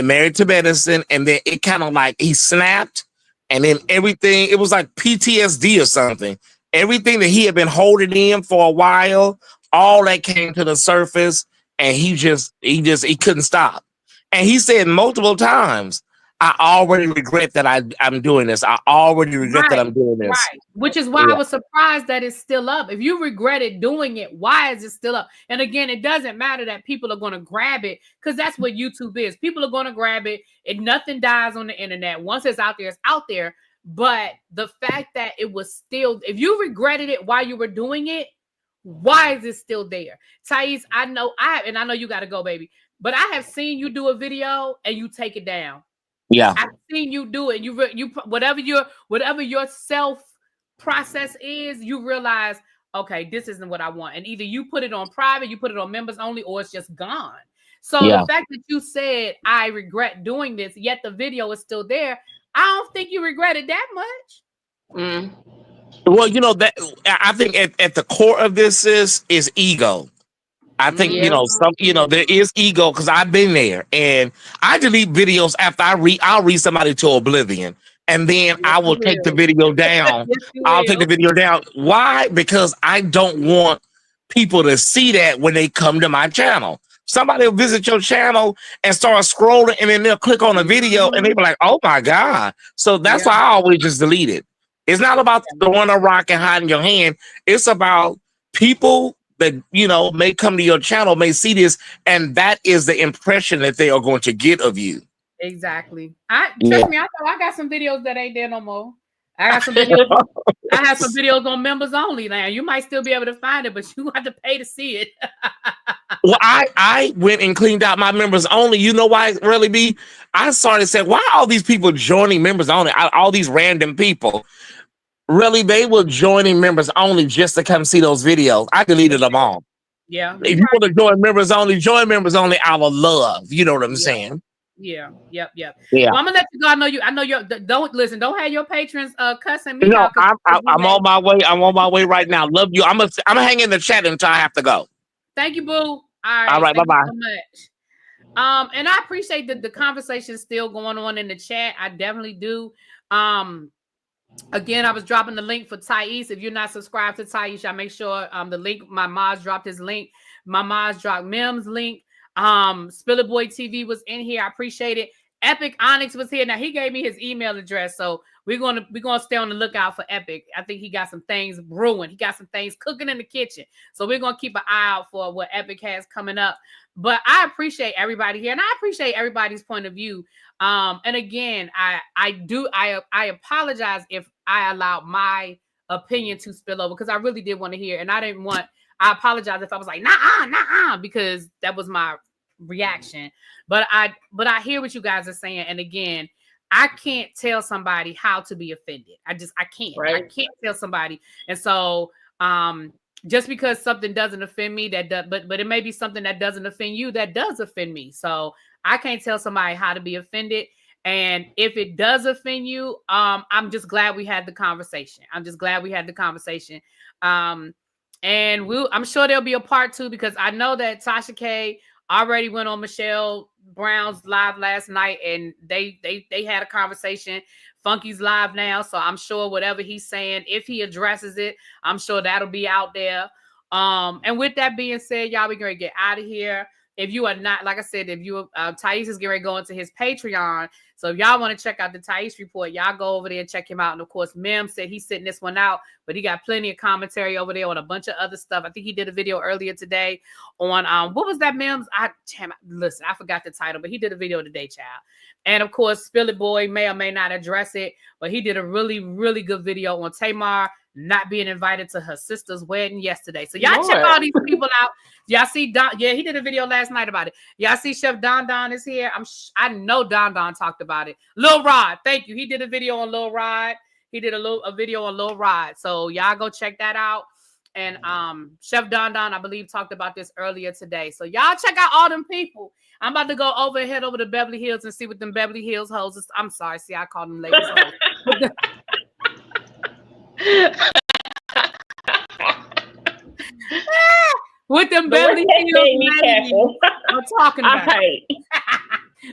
Married to Medicine, and then it kind of like he snapped. And then everything, it was like PTSD or something. Everything that he had been holding in for a while, all that came to the surface, and he couldn't stop. And he said multiple times, I already regret that I'm doing this. I already regret that I'm doing this. Right. Which is why I was surprised that it's still up. If you regretted doing it, why is it still up? And again, it doesn't matter that people are going to grab it because that's what YouTube is. People are going to grab it and nothing dies on the internet. Once it's out there, it's out there. But the fact that it was still, if you regretted it while you were doing it, why is it still there? Thais, I know you got to go, baby. But I have seen you do a video and you take it down. Yeah, I've seen you do it. You whatever your self process is, you realize, okay, this isn't what I want. And either you put it on private, you put it on members only, or it's just gone. So the fact that you said, I regret doing this, yet the video is still there, I don't think you regret it that much. Well, that I think at the core of this is ego. I think, there is ego because I've been there and I delete videos after I'll read somebody to oblivion and then I will take the video down. I'll take the video down. Why? Because I don't want people to see that when they come to my channel. Somebody will visit your channel and start scrolling and then they'll click on a video and they'll be like, oh my God. So that's why I always just delete it. It's not about throwing a rock and hiding your hand. It's about people that may come to your channel, may see this, and that is the impression that they are going to get of you. Exactly. Trust me, I got some videos that ain't there no more. I got some videos. I have some videos on members only now. You might still be able to find it, but you have to pay to see it. Well, I went and cleaned out my members only. You know why, ReallyB? I started saying, why are all these people joining members only? All these random people. Really, they were joining members only just to come see those videos. I deleted them all. Yeah. If you want to join members only out of love. You know what I'm saying? Yeah. Yep. Yeah. Well, I'm gonna let you go. I know you don't have your patrons cussing me out. I'm on my way. I'm on my way right now. Love you. I'm gonna hang in the chat until I have to go. Thank you, boo. All right. Bye-bye. So much. And I appreciate the conversation still going on in the chat. I definitely do. Again, I was dropping the link for Thais. If you're not subscribed to Thais, y'all make sure the link, my Maz dropped his link. My Maz dropped Mim's link. Spiller Boy TV was in here. I appreciate it. Epic Onyx was here. Now he gave me his email address. So we're gonna stay on the lookout for Epic. I think he got some things brewing. He got some things cooking in the kitchen. So we're gonna keep an eye out for what Epic has coming up. But I appreciate everybody here, and I appreciate everybody's point of view. And again, I apologize if I allowed my opinion to spill over because I really did want to hear, and I apologize if I was like, nah, because that was my reaction. But I hear what you guys are saying, and again, I can't tell somebody how to be offended. I can't. Right? I can't tell somebody, and so just because something doesn't offend me, but it may be something that doesn't offend you that does offend me. So I can't tell somebody how to be offended. And if it does offend you, I'm just glad we had the conversation. And I'm sure there'll be a part 2 because I know that Tasha K already went on Michelle Brown's live last night and they had a conversation. Funky's live now, so I'm sure whatever he's saying, if he addresses it, I'm sure that'll be out there. And with that being said, y'all, we're gonna get out of here. If you are not, like I said, if you Thais is getting ready to go into his Patreon. So if y'all want to check out the Thais report, y'all go over there and check him out. And of course, Mem said he's sitting this one out, but he got plenty of commentary over there on a bunch of other stuff. I think he did a video earlier today on what was that, Mems? Listen, I forgot the title, but he did a video today, child. And of course, Spill It Boy may or may not address it, but he did a really, really good video on Tamar not being invited to her sister's wedding yesterday. So y'all check all these people out. Y'all see Don? Yeah, he did a video last night about it. Y'all see Chef Don is here. I know Don talked about it. Lil Rod, thank you. He did a video on Lil Rod. He did a video on Lil Rod. So y'all go check that out. And Chef Don, I believe, talked about this earlier today. So y'all check out all them people. I'm about to go head over to Beverly Hills and see what them Beverly Hills hoes is. I'm sorry, see, I call them ladies hoes. With them Beverly Hills ladies I'm talking about. Right.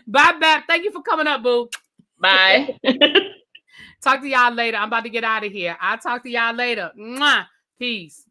Bye, Bab. Thank you for coming up, boo. Bye. Talk to y'all later. I'm about to get out of here. I'll talk to y'all later. Mwah. Peace.